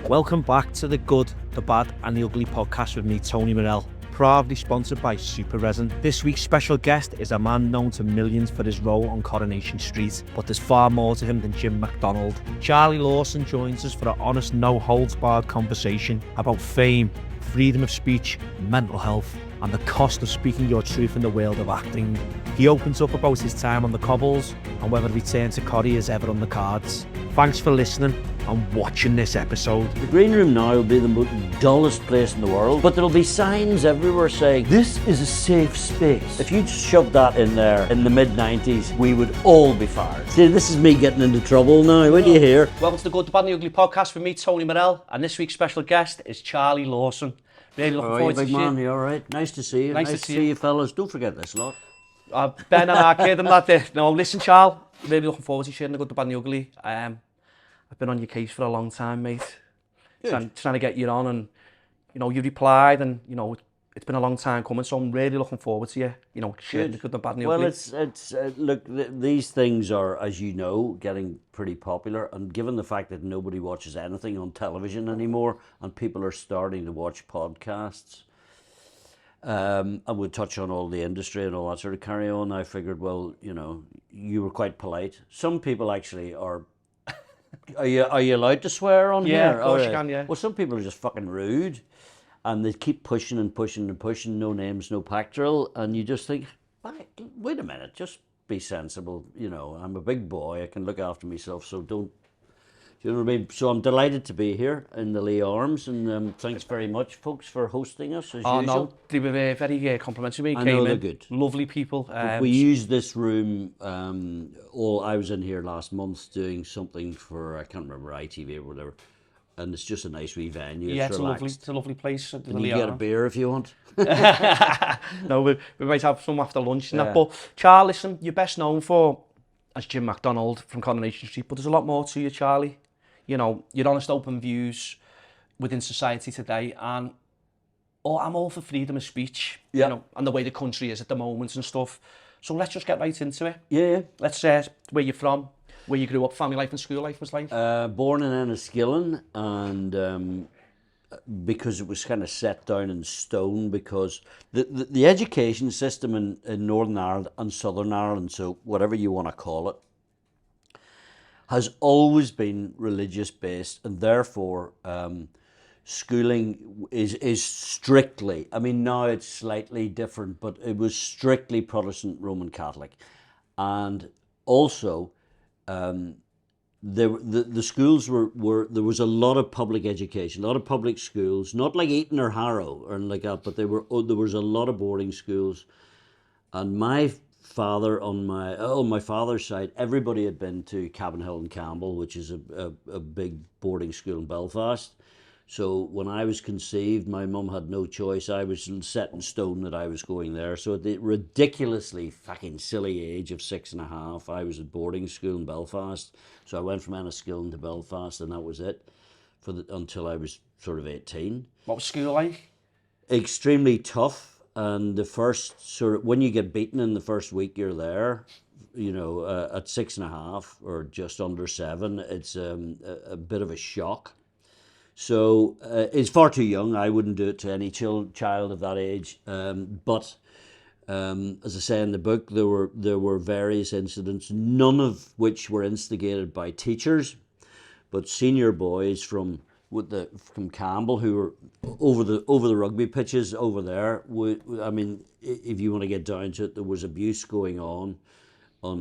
Welcome back to the Good, the Bad and the Ugly podcast with me, Tony Murrell, proudly sponsored by Super Resin. This week's special guest is a man known to millions for his role on Coronation Street, but there's far more to him than Jim McDonald. Charlie Lawson joins us for an honest, no-holds-barred conversation about fame, freedom of speech, mental health, and the cost of speaking your truth in the world of acting. He opens up about his time on the cobbles and whether return to Corrie is ever on the cards. Thanks for listening and watching this episode. The green room now will be the most dullest place in the world, but there'll be signs everywhere saying, this is a safe space. If you'd shoved that in there in the mid-90s, we would all be fired. See, this is me getting into trouble now. What do you hear? Welcome to the Good, the Bad and the Ugly podcast with me, Tony Murrell, and this week's special guest is Charlie Lawson. Really looking forward to big man, you all right? Nice to see you. Nice to see you, fellas. Don't forget this lot. Ben and I kid them that day. No, listen, Charles, really looking forward to sharing the Good, the Bad and the Ugly. I've been on your case for a long time, mate. Trying to get you on, and you replied, and it's been a long time coming. So I'm really looking forward to you, sharing the Good, the Bad and the Ugly. Well, it's look, these things are, as you know, getting pretty popular, and given the fact that nobody watches anything on television anymore, and people are starting to watch podcasts, and we'll touch on all the industry and all that sort of carry on. I figured, well, you were quite polite. Some people actually are. Are you allowed to swear on here? Yeah, of course you can, yeah. Well, some people are just fucking rude, and they keep pushing and pushing and pushing, no names, no pactoral, and you just think, wait a minute, just be sensible. I'm a big boy, I can look after myself, so don't, you know what I mean? So I'm delighted to be here in the Lee Arms, and thanks very much, folks, for hosting us, as usual. No, they were very complimentary. I know they're good. Lovely people. We used this room, I was in here last month doing something for, I can't remember, ITV or whatever, and it's just a nice wee venue. Yeah, it's a lovely place. And you get a beer if you want. No, we might have some after lunch and that, but Charlie, listen, you're best known for as Jim McDonald from Coronation Street, but there's a lot more to you, Charlie. Your honest, open views within society today, and I'm all for freedom of speech, and the way the country is at the moment and stuff. So let's just get right into it. Yeah. Let's where you're from, where you grew up, family life and school life was like. Born in Enniskillen, and because it was kind of set down in stone, because the education system in Northern Ireland and Southern Ireland, so whatever you want to call it, has always been religious based, and therefore schooling is strictly, I mean now it's slightly different, but it was strictly Protestant Roman Catholic. And also the schools were there was a lot of public education, a lot of public schools, not like Eton or Harrow or like that, but there was a lot of boarding schools. And my father, on my father's side, everybody had been to Cabinhill and Campbell, which is a big boarding school in Belfast. So when I was conceived, my mum had no choice. I was set in stone that I was going there. So at the ridiculously fucking silly age of 6.5, I was at boarding school in Belfast. So I went from Enniskillen to Belfast, and that was it until I was sort of 18. What was school like? Extremely tough. And the first when you get beaten in the first week you're there, at 6.5 or just under 7, it's a bit of a shock. So it's far too young. I wouldn't do it to any child of that age. But as I say in the book, there were various incidents, none of which were instigated by teachers, but senior boys from Campbell who were over the rugby pitches over there. I mean, if you want to get down to it, there was abuse going on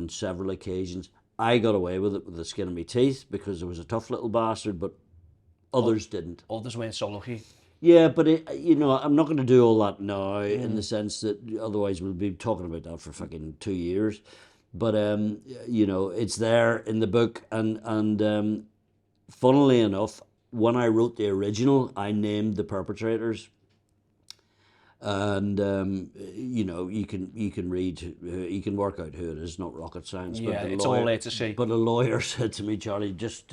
several occasions. I got away with it with the skin of my teeth because there was a tough little bastard, but others didn't. Others weren't so lucky. Yeah, but I'm not going to do all that now in the sense that otherwise we'll be talking about that for fucking 2 years. But it's there in the book, and funnily enough, when I wrote the original, I named the perpetrators, and you can read, you can work out who it is. Not rocket science. Yeah, but it's all there to see. But a lawyer said to me, Charlie, just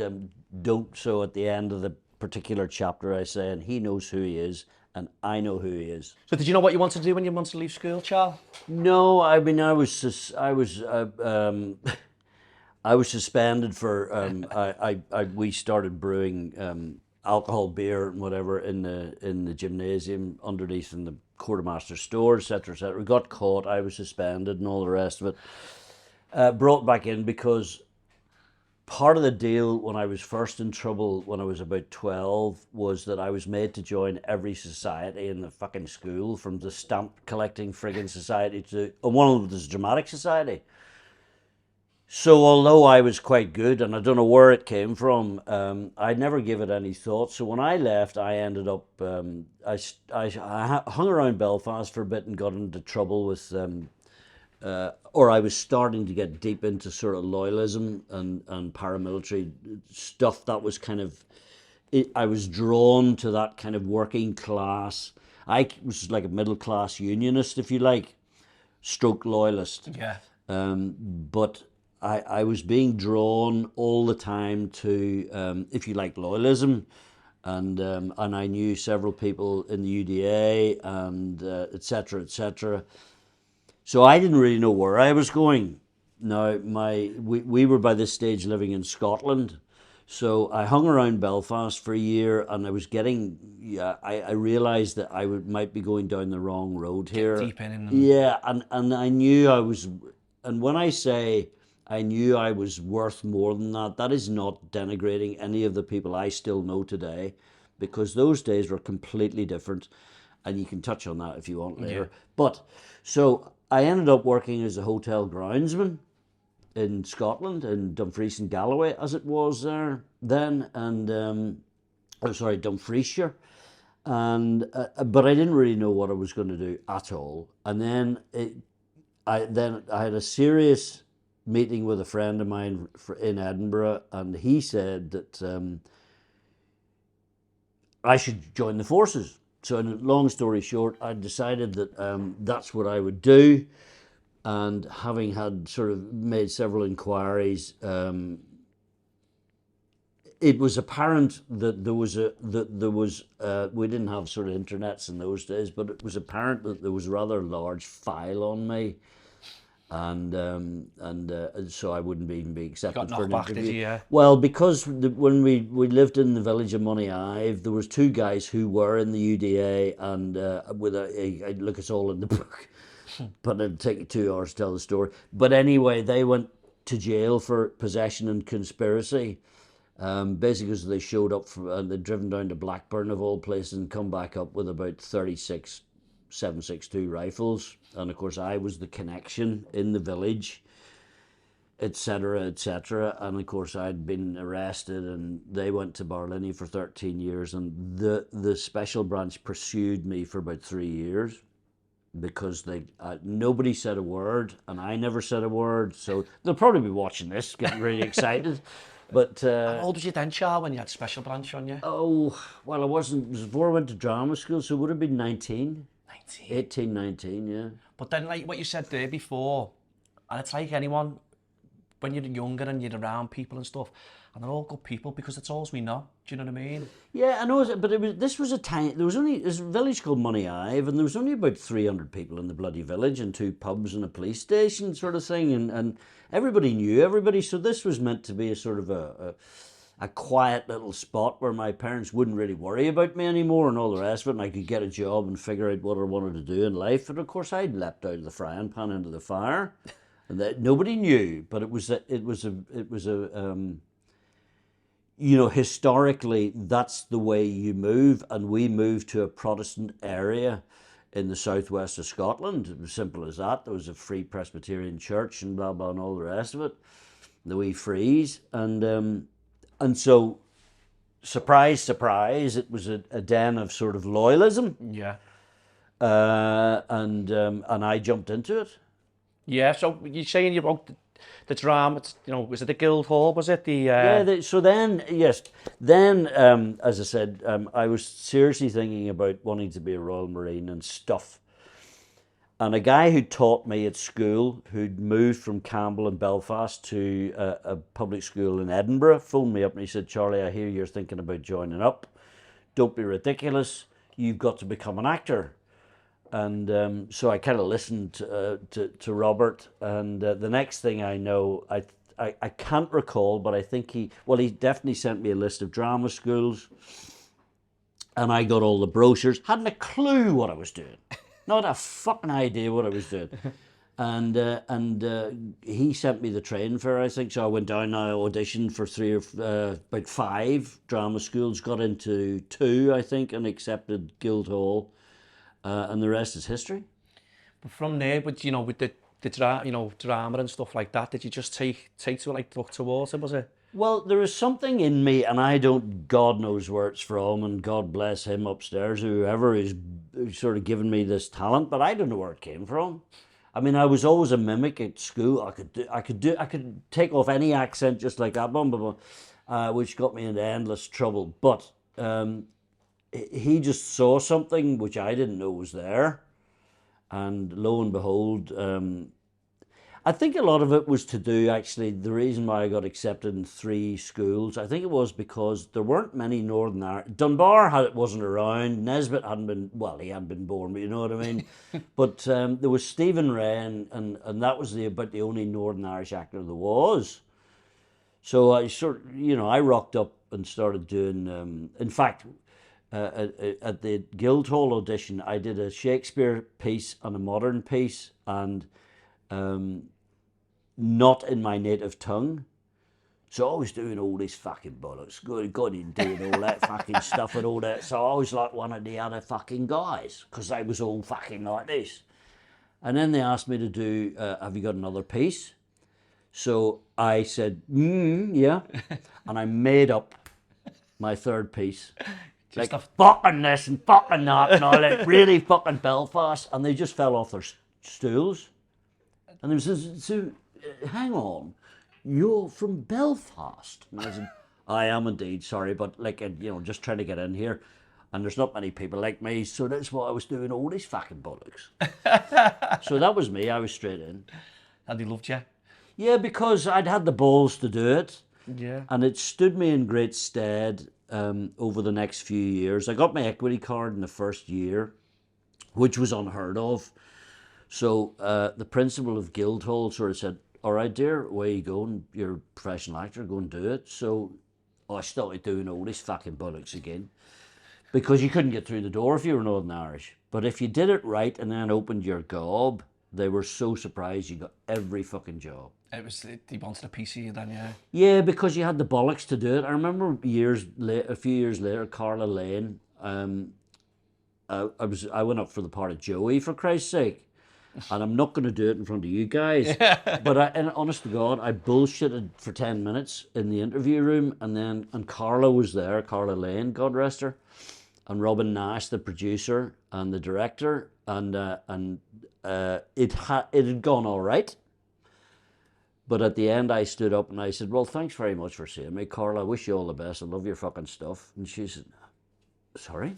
don't. So at the end of the particular chapter, I say, and he knows who he is, and I know who he is. So did you know what you wanted to do when you wanted to leave school, Charles? No, I mean I was I was suspended for we started brewing alcohol, beer, and whatever in the gymnasium underneath in the quartermaster store, etc., etc. Got caught. I was suspended and all the rest of it. Brought back in because part of the deal when I was first in trouble when I was about 12 was that I was made to join every society in the fucking school, from the stamp collecting friggin' society to one of them was dramatic society. So although I was quite good, and I don't know where it came from, I never gave it any thought. So when I left, I ended up, I hung around Belfast for a bit and got into trouble with, or I was starting to get deep into sort of loyalism and paramilitary stuff. That was kind of, I was drawn to that kind of working class. I was like a middle class unionist, if you like, stroke loyalist. Yeah. But I was being drawn all the time to, if you like, loyalism, and I knew several people in the UDA and etc. etc. So I didn't really know where I was going. Now we were by this stage living in Scotland, so I hung around Belfast for a year, and I was getting, I realised that I might be going down the wrong road here. Deep in them. Yeah, and I knew I was, and when I say I knew I was worth more than that, that is not denigrating any of the people I still know today, because those days were completely different, and you can touch on that if you want later. Yeah. But so I ended up working as a hotel groundsman in Scotland, in Dumfries and Galloway, as it was there then, and Dumfriesshire, and but I didn't really know what I was going to do at all. And then I had a serious meeting with a friend of mine in Edinburgh, and he said that I should join the forces. So, long story short, I decided that that's what I would do. And having had sort of made several inquiries, it was apparent that we didn't have sort of internets in those days, but it was apparent that there was a rather large file on me, and so I wouldn't even be accepted for an interview. Did you, yeah? Well, because when we lived in the village of Moneyhive, there was two guys who were in the UDA, and with a look, it's all in the book, but it'd take you 2 hours to tell the story. But anyway, they went to jail for possession and conspiracy, basically because they showed up and they'd driven down to Blackburn of all places and come back up with about 36 7.62 rifles, and of course I was the connection in the village, etc., etc. And of course I'd been arrested, and they went to Barlinnie for 13 years, and the special branch pursued me for about 3 years because nobody said a word, and I never said a word. So they'll probably be watching this, getting really excited. But how old was you then, Charles, when you had special branch on you? Oh, well, it was before I went to drama school, so it would have been 19. 18, 19, yeah. But then, like what you said there before, and it's like anyone, when you're younger and you're around people and stuff, and they're all good people because it's all we know. Do you know what I mean? Yeah, I know, but this was a tiny, there's a village called Moneyhive, and there was only about 300 people in the bloody village, and 2 pubs and a police station sort of thing, and everybody knew everybody, so this was meant to be a sort of a quiet little spot where my parents wouldn't really worry about me anymore and all the rest of it, and I could get a job and figure out what I wanted to do in life. And of course I'd leapt out of the frying pan into the fire, and that nobody knew, but it was a you know, historically that's the way you move, and we moved to a Protestant area in the southwest of Scotland. It was simple as that. There was a Free Presbyterian church and blah blah and all the rest of it, the wee Frees, and so, surprise, surprise, it was a den of sort of loyalism. Yeah. And I jumped into it. Yeah, so you're saying you wrote the drama, you know, was it the Guildhall, was it? So then, yes, then, as I said, I was seriously thinking about wanting to be a Royal Marine and stuff. And a guy who taught me at school, who'd moved from Campbell and Belfast to a public school in Edinburgh, phoned me up and he said, "Charlie, I hear you're thinking about joining up. Don't be ridiculous. You've got to become an actor." And so I kind of listened to Robert, and the next thing I know, I can't recall, but I think he definitely sent me a list of drama schools. And I got all the brochures, hadn't a clue what I was doing. Not a fucking idea what I was doing. And he sent me the train fare, I think. So I went down, I auditioned for about 5 drama schools, got into 2, I think, and accepted Guildhall. And the rest is history. But from there, with the drama and stuff like that, did you just take to it, like look towards it, was it? Well, there is something in me, and I don't, God knows where it's from, and God bless him upstairs, whoever is sort of giving me this talent, but I don't know where it came from. I mean, I was always a mimic at school. I could take off any accent just like that, which got me into endless trouble. But he just saw something which I didn't know was there, and lo and behold, I think a lot of it was to do, actually, the reason why I got accepted in 3 schools, I think it was because there weren't many Northern Irish. Dunbar wasn't around, Nesbitt hadn't been, well, he hadn't been born, but you know what I mean? But there was Stephen Ray, and that was about the only Northern Irish actor there was. So I rocked up and started doing, in fact, at the Guildhall audition, I did a Shakespeare piece and a modern piece, and not in my native tongue. So I was doing all this fucking bollocks, going in doing all that fucking stuff and all that. So I was like one of the other fucking guys, because they was all fucking like this. And then they asked me to do, have you got another piece? So I said, yeah. And I made up my 3rd piece. Just like fucking this and fucking that and all that, really fucking Belfast. And they just fell off their stools. And they said, so, hang on, you're from Belfast? And I said, I am indeed, sorry, but just trying to get in here. And there's not many people like me, so that's why I was doing all these fucking bollocks. So that was me, I was straight in. And they loved you? Yeah, because I'd had the balls to do it. Yeah. And it stood me in great stead over the next few years. I got my equity card in the first year, which was unheard of. So the principal of Guildhall sort of said, all right, dear, away you go, you're a professional actor, go and do it. So I started doing all these fucking bollocks again, because you couldn't get through the door if you were Northern Irish. But if you did it right and then opened your gob, they were so surprised you got every fucking job. They wanted a piece of you then, yeah? Yeah, because you had the bollocks to do it. I remember a few years later, Carla Lane, I went up for the part of Joey, for Christ's sake. And I'm not going to do it in front of you guys. But and honest to God, I bullshitted for 10 minutes in the interview room, and Carla was there, Carla Lane, God rest her, and Robin Nash, the producer and the director, and it had gone all right. But at the end, I stood up and I said, well, thanks very much for seeing me, Carla. I wish you all the best. I love your fucking stuff. And she said, sorry?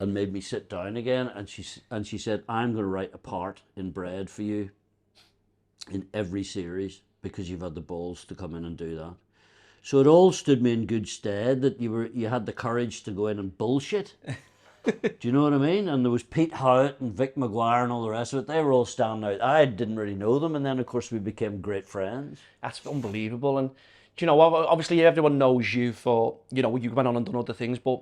And made me sit down again, and she said, I'm going to write a part in Bread for you in every series, because you've had the balls to come in and do that. So it all stood me in good stead that you had the courage to go in and bullshit. Do you know what I mean? And there was Pete Howitt and Vic Maguire and all the rest of it. They were all standing out. I didn't really know them, and then of course we became great friends. That's unbelievable. And obviously everyone knows you for, you went on and done other things, but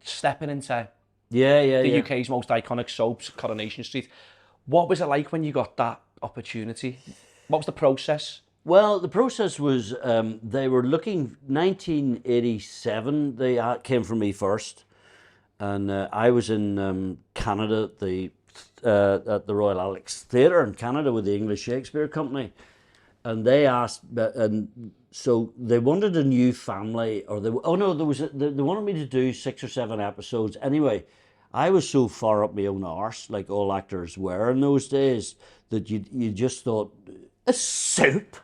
stepping into the UK's most iconic soaps, Coronation Street. What was it like when you got that opportunity? What was the process? Well, the process was they were looking, 1987, they came for me first. And I was in Canada at the Royal Alex Theatre in Canada with the English Shakespeare Company. And they asked, and so they wanted a new family, or they wanted me to do 6 or 7 episodes. Anyway, I was so far up my own arse, like all actors were in those days, that you just thought, a soup?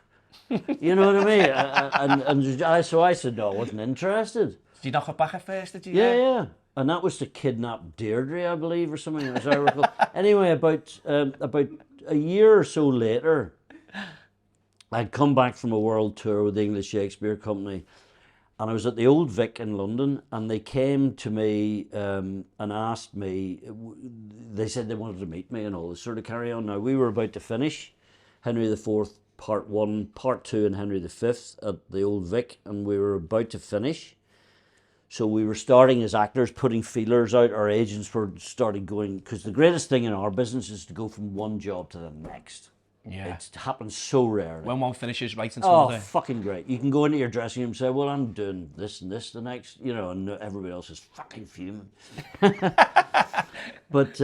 You know what I mean? So I said, no, I wasn't interested. Did you knock it back at first, did you? Yeah. And that was to kidnap Deirdre, I believe, or something, as I recall. Anyway, about a year or so later, I'd come back from a world tour with the English Shakespeare Company, and I was at the Old Vic in London, and they came to me and asked me, they said they wanted to meet me and all this sort of carry on. Now, we were about to finish Henry IV Part 1, Part 2 and Henry V at the Old Vic, and we were about to finish. So we were starting as actors, putting feelers out. Our agents were starting going, because the greatest thing in our business is to go from one job to the next. Yeah. It happens so rarely. When one finishes writing Oh, something. fucking great. You can go into your dressing room and say, well, I'm doing this and this the next, and everybody else is fucking fuming. But,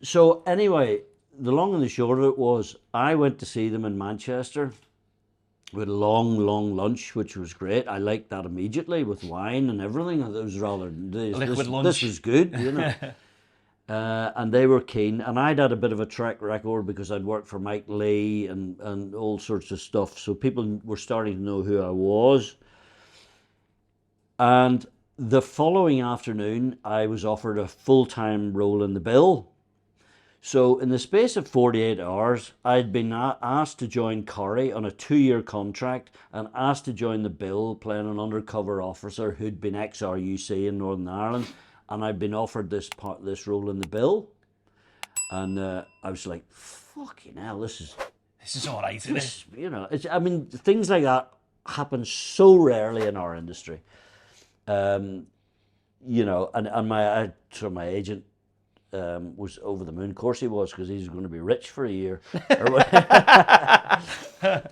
so anyway, the long and the short of it was, I went to see them in Manchester. We had a long lunch, which was great. I liked that immediately with wine and everything. It was rather, Liquid lunch. This was good, and they were keen. And I'd had a bit of a track record because I'd worked for Mike Lee and all sorts of stuff. So people were starting to know who I was. And the following afternoon, I was offered a full-time role in the bill. So in the space of 48 hours, I'd been asked to join Corrie on a 2-year contract and asked to join the bill playing an undercover officer who'd been ex-RUC in Northern Ireland. And I'd been offered this role in the bill. And I was like, fucking hell, this is all right, isn't it? Things like that happen so rarely in our industry. And my agent was over the moon. Of course he was, because he's going to be rich for a year.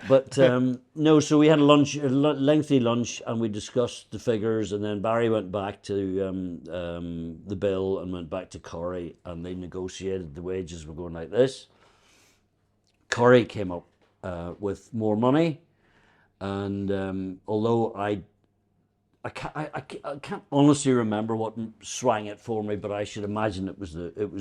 But no, so we had a lengthy lunch, and we discussed the figures, and then Barry went back to the bill and went back to Corrie, and they negotiated. The wages were going like this. Corrie came up with more money, and although I can't honestly remember what swang it for me, but I should imagine it was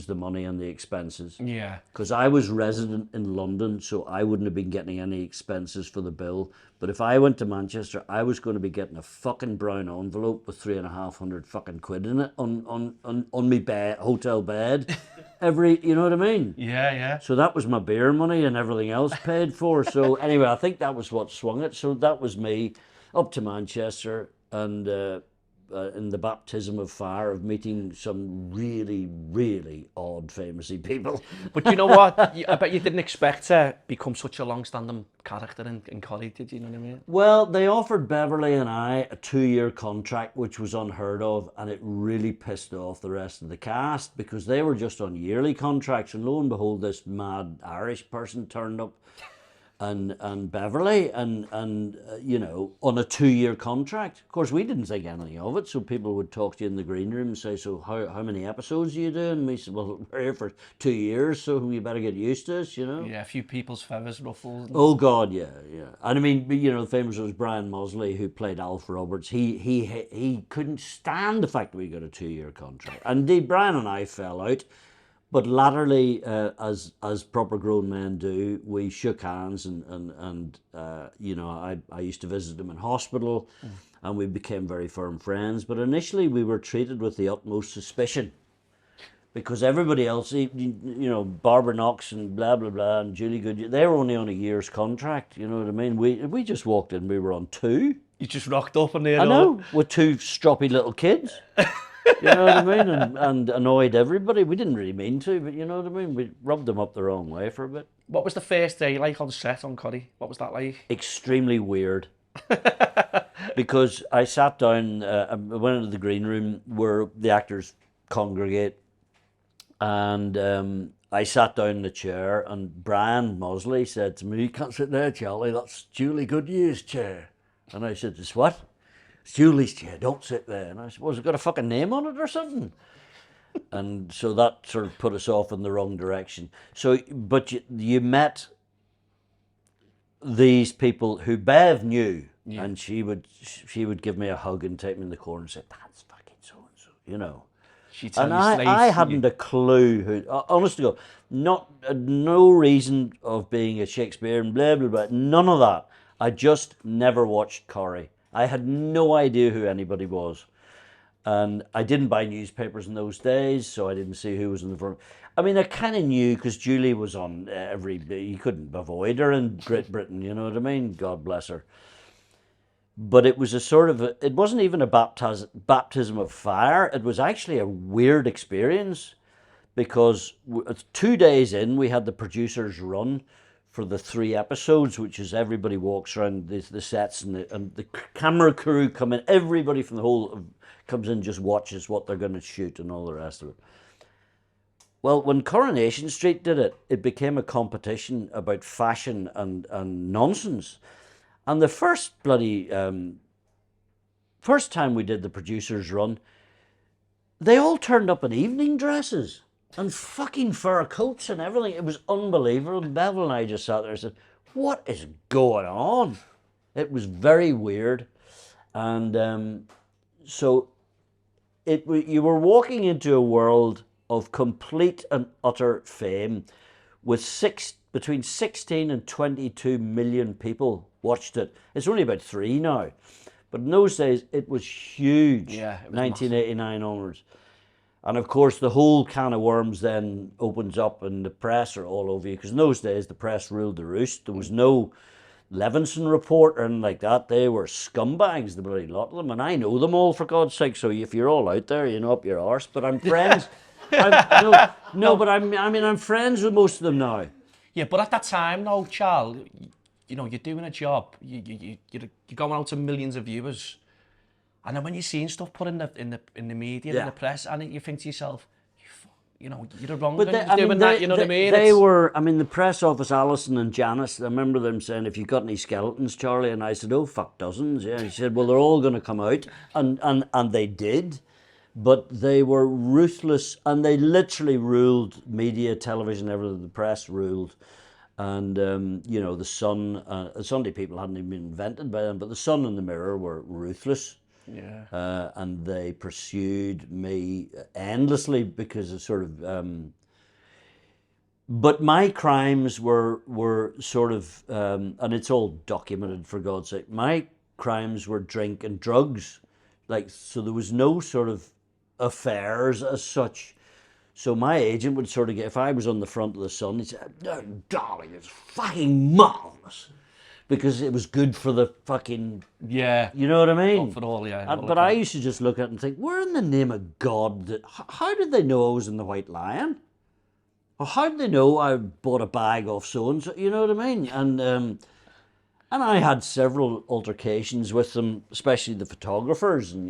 the money and the expenses. Yeah. Because I was resident in London, so I wouldn't have been getting any expenses for the bill. But if I went to Manchester, I was going to be getting a fucking brown envelope with 3,500 fucking quid in it on my bed, hotel bed, you know what I mean? Yeah. So that was my beer money and everything else paid for. So anyway, I think that was what swung it. So that was me up to Manchester. And in the baptism of fire of meeting some really, really odd, famousy people. But you know what? I bet you didn't expect to become such a long-standing character in Corrie, did you? Know what I mean? Well, they offered Beverly and I a 2-year contract, which was unheard of, and it really pissed off the rest of the cast because they were just on yearly contracts, and lo and behold, this mad Irish person turned up. And Beverly and on a 2-year contract. Of course, we didn't think anything of it, so people would talk to you in the green room and say, so how many episodes are you doing? And we said, well, we're here for 2 years, so you better get used to us, Yeah, a few people's feathers ruffled. Oh, God, yeah. And I mean, the famous was Brian Mosley, who played Alf Roberts. He couldn't stand the fact that we got a 2-year contract. And indeed, Brian and I fell out. But latterly, as proper grown men do, we shook hands and I used to visit him in hospital, and we became very firm friends. But initially, we were treated with the utmost suspicion because everybody else, Barbara Knox and blah blah blah and Julie Goodyear, they were only on a year's contract. You know what I mean? We just walked in, we were on 2. You just rocked up in there. I know, with 2 stroppy little kids. You know what I mean? And annoyed everybody. We didn't really mean to, but you know what I mean? We rubbed them up the wrong way for a bit. What was the first day like on set on Corrie? What was that like? Extremely weird. Because I sat down, I went into the green room where the actors congregate, and I sat down in the chair, and Brian Mosley said to me, "You can't sit there, Charlie, that's Julie Goodyear's chair." And I said, "It's what?" "It's Julie's chair, don't sit there." And I said, "Well, has it got a fucking name on it or something?" And so that sort of put us off in the wrong direction. So, but you met these people who Bev knew, and she would give me a hug and take me in the corner and say, "That's fucking so-and-so," She'd tell And you I hadn't a clue who, honest to God, no reason of being a Shakespearean, blah, blah, blah, none of that. I just never watched Corrie. I had no idea who anybody was. And I didn't buy newspapers in those days, so I didn't see who was in the front. I mean, I kind of knew because Julie was on you couldn't avoid her in Great Britain, you know what I mean? God bless her. But it was it wasn't even a baptism of fire. It was actually a weird experience because 2 days in, we had the producer's run for the 3 episodes, which is everybody walks around the sets and the camera crew come in. Everybody from the whole comes in, just watches what they're going to shoot and all the rest of it. Well, when Coronation Street did it, it became a competition about fashion and nonsense. And the first first time we did the producers' run, they all turned up in evening dresses and fucking fur coats and everything. It was unbelievable. Bevel and I just sat there and said, what is going on? It was very weird. And so you were walking into a world of complete and utter fame with between 16 and 22 million people watched it. It's only about 3 now. But in those days, it was huge, Yeah, it was 1989 onwards. And of course, the whole can of worms then opens up and the press are all over you. Because in those days, the press ruled the roost. There was no Levinson report or anything like that. They were scumbags, the bloody lot of them. And I know them all, for God's sake. So if you're all out there, you know up your arse. But I'm friends. I'm friends with most of them now. Yeah, but at that time, though, Charles, you know, you're doing a job. You're going out to millions of viewers. And then when you're seeing stuff put in the media, in the press, and you think to yourself, you know, you're wrong doing that, you know what I mean? They were, the press office, Alison and Janice, I remember them saying, if you've got any skeletons, Charlie, and I said, oh, fuck, dozens, yeah. He said, well, they're all going to come out, and they did, but they were ruthless, and they literally ruled media, television, everything, the press ruled. And, the Sun, Sunday People hadn't even been invented by then, but the Sun and the Mirror were ruthless. Yeah. And they pursued me endlessly because of sort of... but my crimes were sort of... and it's all documented, for God's sake. My crimes were drink and drugs. So there was no sort of affairs as such. So my agent would sort of get... If I was on the front of the Sun, he'd say, oh, darling, it's fucking marvellous. Because it was good for the fucking... Yeah. You know what I mean? For all, yeah. But I used to just look at it and think, where in the name of God... How did they know I was in the White Lion? Or how did they know I bought a bag off so-and-so? You know what I mean? And I had several altercations with them, especially the photographers. And,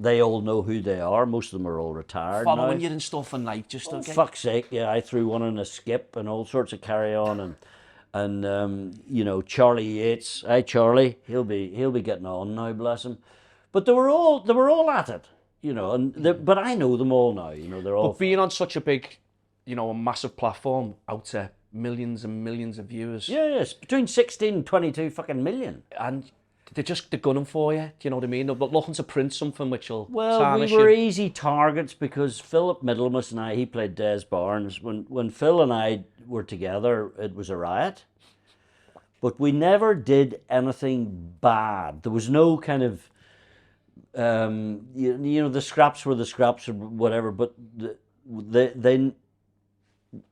they all know who they are. Most of them are all retired Following now. you and stuff and like just... For fuck's sake, yeah. I threw one in a skip and all sorts of carry-on and... Charlie Yates. Hi, Charlie. He'll be getting on now, bless him. But they were all at it, but I know them all now. They're all. But being on such a big, a massive platform out to millions and millions of viewers. Yes, between 16 and 22 fucking million. And they're gunning for you. Do you know what I mean? They're looking to print something which will tarnish we were you. easy targets because Philip Middlemas and I, he played Des Barnes. When Phil and I were together, it was a riot. But we never did anything bad. There was no kind of, the scraps were the scraps or whatever. But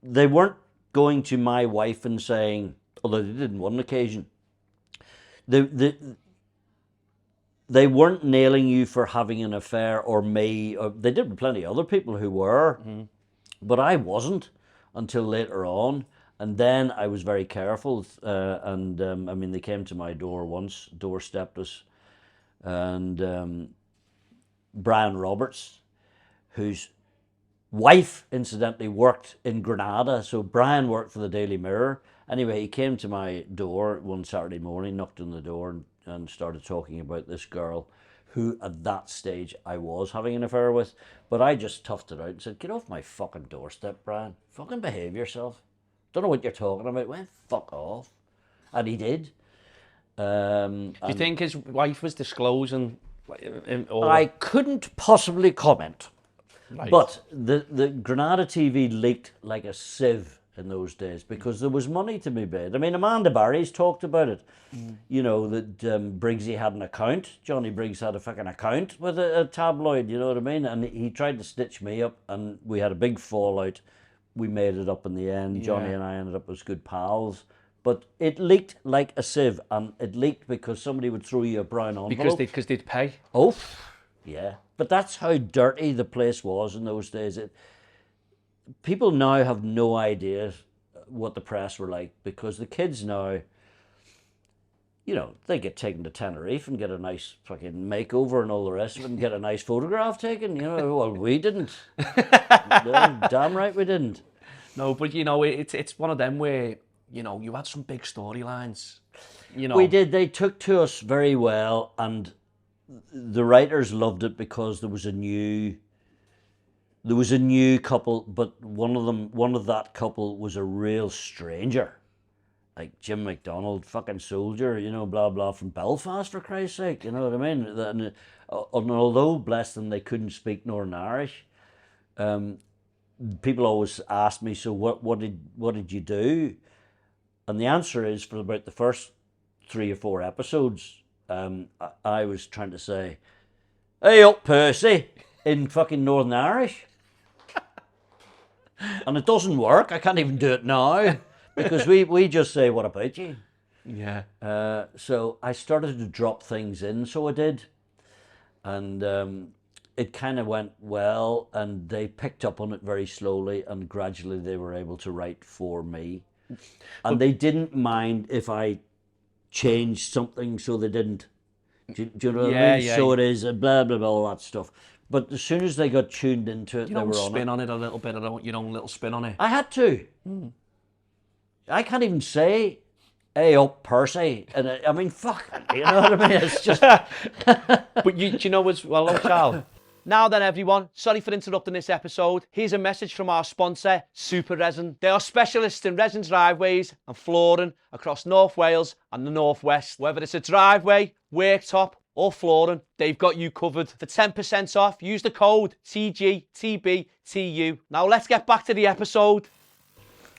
they weren't going to my wife and saying, although they did on one occasion, they weren't nailing you for having an affair or me. Or, they did with plenty of other people who were, but I wasn't until later on. And then I was very careful. They came to my door once, doorstepped us. And Brian Roberts, whose wife, incidentally, worked in Granada. So Brian worked for the Daily Mirror. Anyway, he came to my door one Saturday morning, knocked on the door and started talking about this girl who at that stage I was having an affair with. But I just toughed it out and said, get off my fucking doorstep, Brian. Fucking behave yourself. Don't know what you're talking about. Well, fuck off. And he did. Do you think his wife was disclosing? I couldn't possibly comment. Right. But the Granada TV leaked like a sieve in those days because there was money to be made. Amanda Barry's talked about it. That Briggsy had an account. Johnny Briggs had a fucking account with a tabloid, you know what I mean? And he tried to stitch me up and we had a big fallout. We made it up in the end. Johnny and I ended up as good pals. But it leaked like a sieve, and it leaked because somebody would throw you a brown envelope. Because they'd pay. Oh, yeah. But that's how dirty the place was in those days. People now have no idea what the press were like, because the kids now, they get taken to Tenerife and get a nice fucking makeover and all the rest of it and get a nice photograph taken. Well, we didn't. No, damn right we didn't. No, but it's one of them where you had some big storylines. We did. They took to us very well, and the writers loved it because there was a new couple, but one of that couple was a real stranger, like Jim McDonald, fucking soldier, blah blah, from Belfast, for Christ's sake, you know what I mean? And although, bless them, they couldn't speak Northern Irish, people always ask me, so what did you do? And the answer is, for about the first 3 or 4 episodes, I was trying to say, "Hey up, Percy," in fucking Northern Irish. And it doesn't work. I can't even do it now, because we just say, "What about you?" Yeah. So I started to drop things in, so I did. And it kind of went well, and they picked up on it very slowly, and gradually they were able to write for me. And they didn't mind if I changed something, so they didn't. Do you know what I mean? Yeah. So it is, blah, blah, blah, all that stuff. But as soon as they got tuned into it, You they were don't on spin it. on it a little bit, your own little spin on it. I had to. I can't even say, "Hey up, Percy." And I mean, fuck, you know what I mean? It's just... But do you know as well, Charlie? Now then, everyone, sorry for interrupting this episode. Here's a message from our sponsor, Super Resin. They are specialists in resin driveways and flooring across North Wales and the North West. Whether it's a driveway, worktop or flooring, they've got you covered. For 10% off, use the code TGTBTU. Now let's get back to the episode.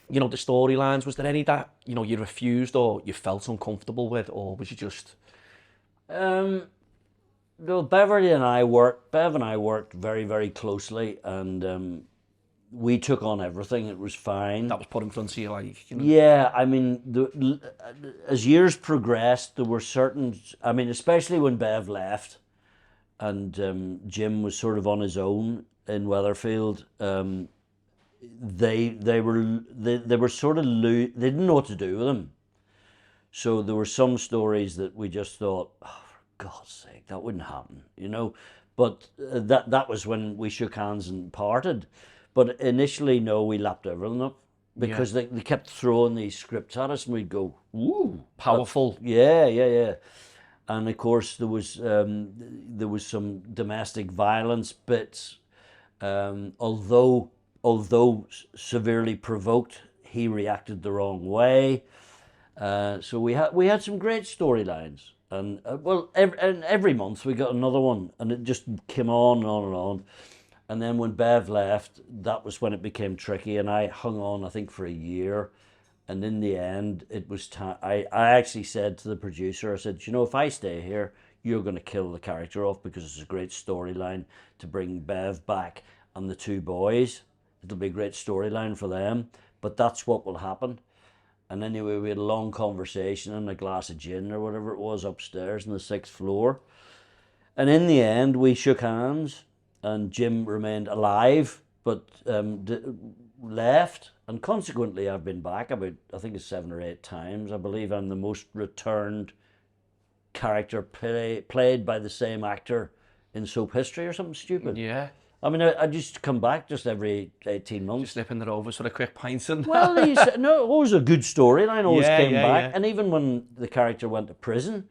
The storylines, was there any that, you refused or you felt uncomfortable with, or was you just... No, Bev and I worked very, very closely, and we took on everything. It was fine. That was put in front of you, like... Yeah, I mean, as years progressed, there were certain... I mean, especially when Bev left, and Jim was sort of on his own in Weatherfield, they were sort of they didn't know what to do with him. So there were some stories that we just thought, "Oh, for God's sake, that wouldn't happen," But that was when we shook hands and parted. But initially, no, we lapped everything up, because they kept throwing these scripts at us, and we'd go, "Ooh, Powerful." Yeah. And of course, there was some domestic violence bits. Although severely provoked, he reacted the wrong way. So we had some great storylines, and every month we got another one, and it just came on and on and on. And then when Bev left, that was when it became tricky, and I hung on, I think, for a year. And in the end, it was time. I actually said to the producer, I said, if I stay here, you're going to kill the character off, because it's a great storyline to bring Bev back and the 2 boys. It'll be a great storyline for them, but that's what will happen. And anyway, we had a long conversation and a glass of gin or whatever it was upstairs on the 6th floor. And in the end, we shook hands, and Jim remained alive, but left. And consequently, I've been back about, I think it's 7 or 8 times. I believe I'm the most returned character played by the same actor in soap history or something stupid. Yeah. I mean, I just come back just every 18 months. Just slipping it over sort of quick pints and... Well, always a good storyline, always came back. Yeah. And even when the character went to prison,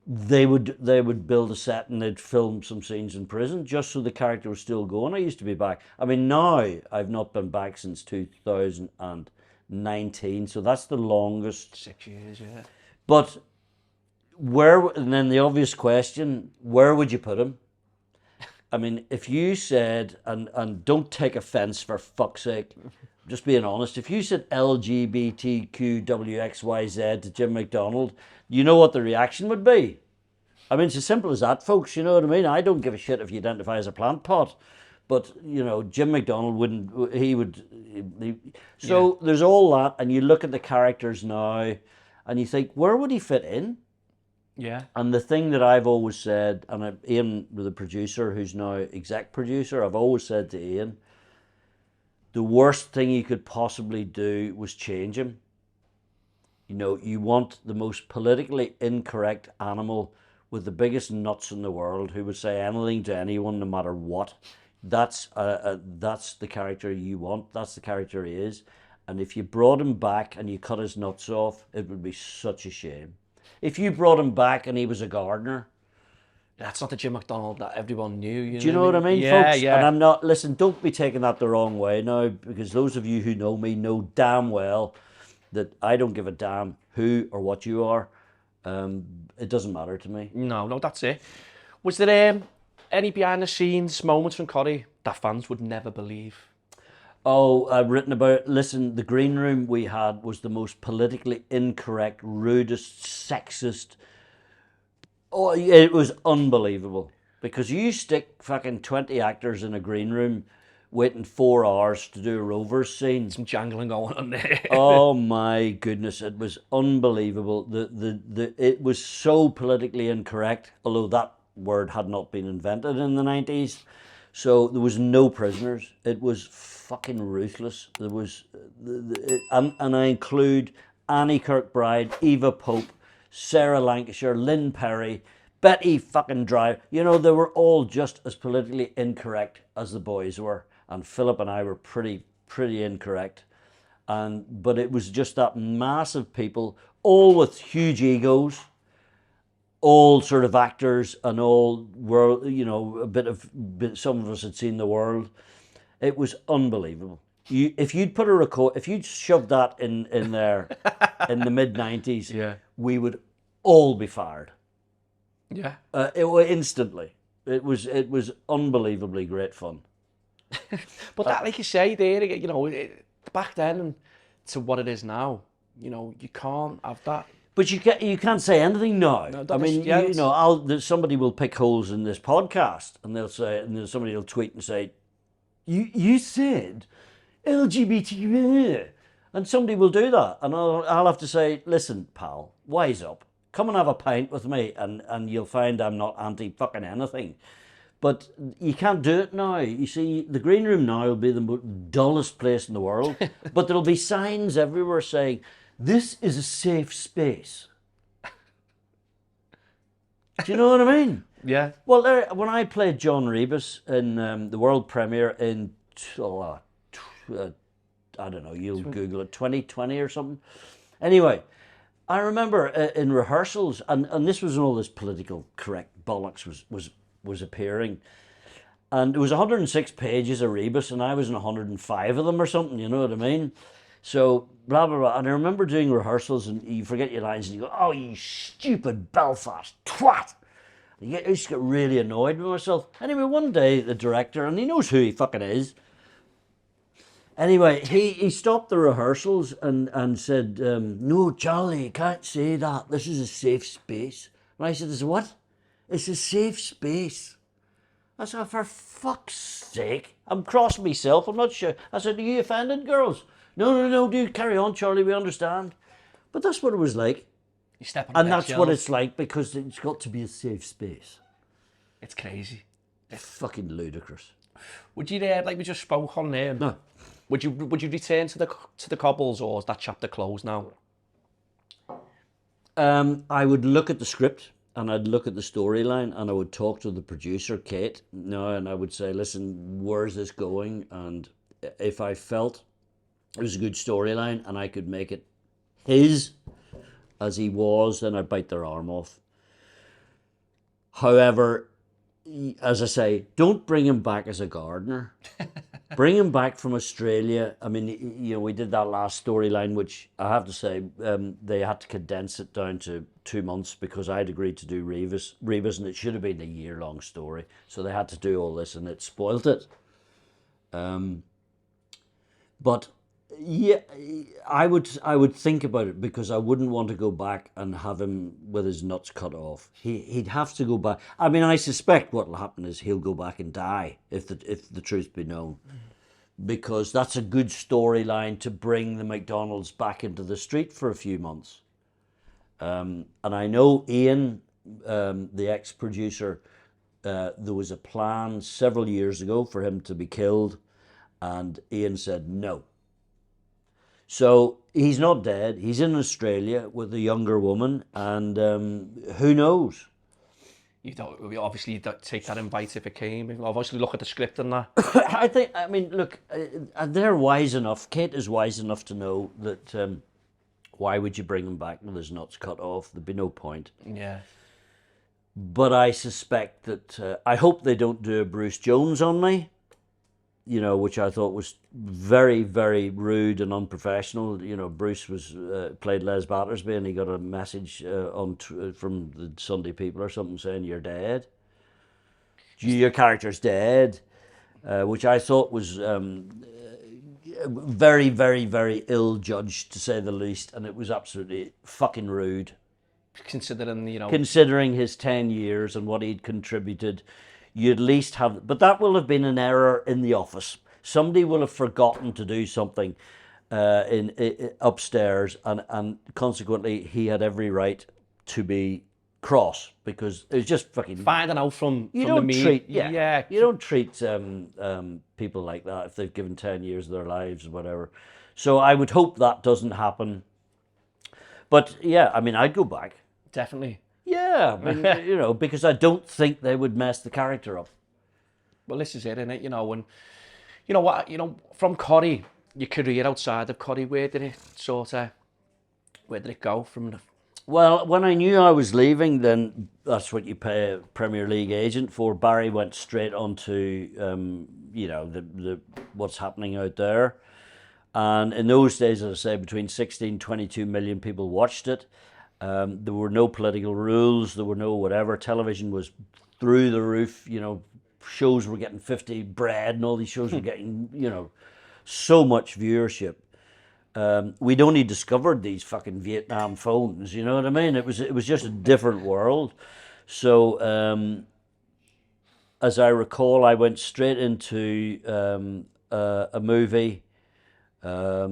they would build a set and they'd film some scenes in prison just so the character was still going. I used to be back. I mean, now I've not been back since 2019, so that's the longest. 6 years, yeah. But and then the obvious question, where would you put him? I mean, if you said, and don't take offense for fuck's sake, just being honest, if you said LGBTQWXYZ to Jim McDonald, you know what the reaction would be. I mean, it's as simple as that, folks, you know what I mean? I don't give a shit if you identify as a plant pot, but, Jim McDonald wouldn't, so there's all that, and you look at the characters now, and you think, where would he fit in? Yeah. And the thing that I've always said, and Ian, the producer, who's now exec producer, I've always said to Ian, the worst thing you could possibly do was change him. You know, you want the most politically incorrect animal with the biggest nuts in the world who would say anything to anyone no matter what. That's the character you want. That's the character he is. And if you brought him back and you cut his nuts off, it would be such a shame. If you brought him back and he was a gardener, That's not the Jim McDonald that everyone knew. do you know what I mean, Yeah, folks? yeah. And I'm not, listen, don't be taking that the wrong way now, because those of you who know me know damn well that I don't give a damn who or what you are. It doesn't matter to me. No, that's it. Was there any behind the scenes moments from Corrie that fans would never believe? Oh, I've written about it. Listen, the green room we had was the most politically incorrect, rudest, sexist. Oh, it was unbelievable. Because you stick fucking 20 actors in a green room waiting 4 hours to do a Rovers scene. Some jangling going on there. Oh my goodness, it was unbelievable. It was so politically incorrect, although that word had not been invented in the 90s. So there was no prisoners. It was fucking ruthless. There was, and I include Annie Kirkbride, Eva Pope, Sarah Lancashire, Lynn Perry, Betty fucking Drive. You know, they were all just as politically incorrect as the boys were. And Philip and I were pretty incorrect. But it was just that mass of people, all with huge egos, all sort of actors and all world, you know, some of us had seen the world. It was unbelievable. If you'd shoved that in there in the mid-90s, Yeah. we would all be fired. Yeah. Instantly. It was unbelievably great fun. But that, like you say there, you know, back then and to what it is now, you know, you can't have that. But you can't say anything now. No, I mean, you know, somebody will pick holes in this podcast, and they'll say, and then somebody will tweet and say, "You said LGBT," and somebody will do that, and I'll have to say, "Listen, pal, wise up. Come and have a pint with me, and you'll find I'm not anti fucking anything." But you can't do it now. You see, the green room now will be the most dullest place in the world, but there'll be signs everywhere saying, "This is a safe space." Do you know what I mean? Yeah. Well, when I played John Rebus in the world premiere in, I don't know, you'll Google it, 2020 or something. Anyway, I remember in rehearsals, and this was when all this political correct bollocks was appearing. And it was 106 pages of Rebus, and I was in 105 of them or something, you know what I mean? So, blah, blah, blah. And I remember doing rehearsals, and you forget your lines, and you go, "Oh, you stupid Belfast twat." I used to get really annoyed with myself. Anyway, one day, the director, and he knows who he fucking is. Anyway, he stopped the rehearsals and said, "No, Charlie, you can't say that. This is a safe space." And I said, "Is what?" "It's a safe space." I said, "For fuck's sake. I'm cross myself. I'm not sure." I said, "Are you offended, girls?" No, dude, carry on, Charlie, we understand. But that's what it was like. You step on And that's what it's like, because it's got to be a safe space. It's crazy. It's fucking ludicrous. Would you, like we just spoke on there, No. would you return to the cobbles, or is that chapter closed now? I would look at the script, and I'd look at the storyline, and I would talk to the producer, Kate, and I would say, "Listen, where's this going?" And if I felt it was a good storyline and I could make it his as he was, then I'd bite their arm off. However, as I say, don't bring him back as a gardener. Bring him back from Australia. I mean, you know, we did that last storyline, which I have to say, they had to condense it down to 2 months because I'd agreed to do Rebus, and it should have been a year-long story. So they had to do all this, and it spoilt it. But yeah, I would think about it, because I wouldn't want to go back and have him with his nuts cut off. He'd have to go back. I mean, I suspect what will happen is he'll go back and die if the truth be known, because that's a good storyline to bring the McDonalds back into the street for a few months. And I know Ian, the ex-producer, there was a plan several years ago for him to be killed. And Ian said no. So he's not dead. He's in Australia with a younger woman, and who knows? You don't take that invite if it came. Obviously, look at the script and that. I mean, look, they're wise enough. Kate is wise enough to know that why would you bring him back with his nuts cut off? There'd be no point. Yeah. But I suspect that, I hope they don't do a Bruce Jones on me, you know, which I thought was very, very rude and unprofessional. You know, Bruce was played Les Battersby, and he got a message from the Sunday People or something saying, "You're dead. Your character's dead," which I thought was very, very, very ill-judged, to say the least, and it was absolutely fucking rude. Considering, you know... Considering his 10 years and what he'd contributed, you at least have... But that will have been an error in the office. Somebody will have forgotten to do something upstairs, and consequently he had every right to be cross, because it was just fucking... Finding out from you the don't media. treat... Yeah. You don't treat people like that if they've given 10 years of their lives or whatever. So I would hope that doesn't happen. But yeah, I mean, I'd go back. Definitely. Yeah, I mean, you know, because I don't think they would mess the character up. Well, this is it, innit? You know, and you know what? You know, from Corrie, your career outside of Corrie, where did it go from? Well, when I knew I was leaving, then that's what you pay a Premier League agent for. Barry went straight onto, you know, the what's happening out there. And in those days, as I say, between 16, 22 million people watched it. There were no political rules. There were no whatever. Television was through the roof. You know, shows were getting 50 bread, and all these shows were getting, you know, so much viewership. We'd only discovered these fucking Vietnam phones. You know what I mean? It was just a different world. So, as I recall, I went straight into a movie. I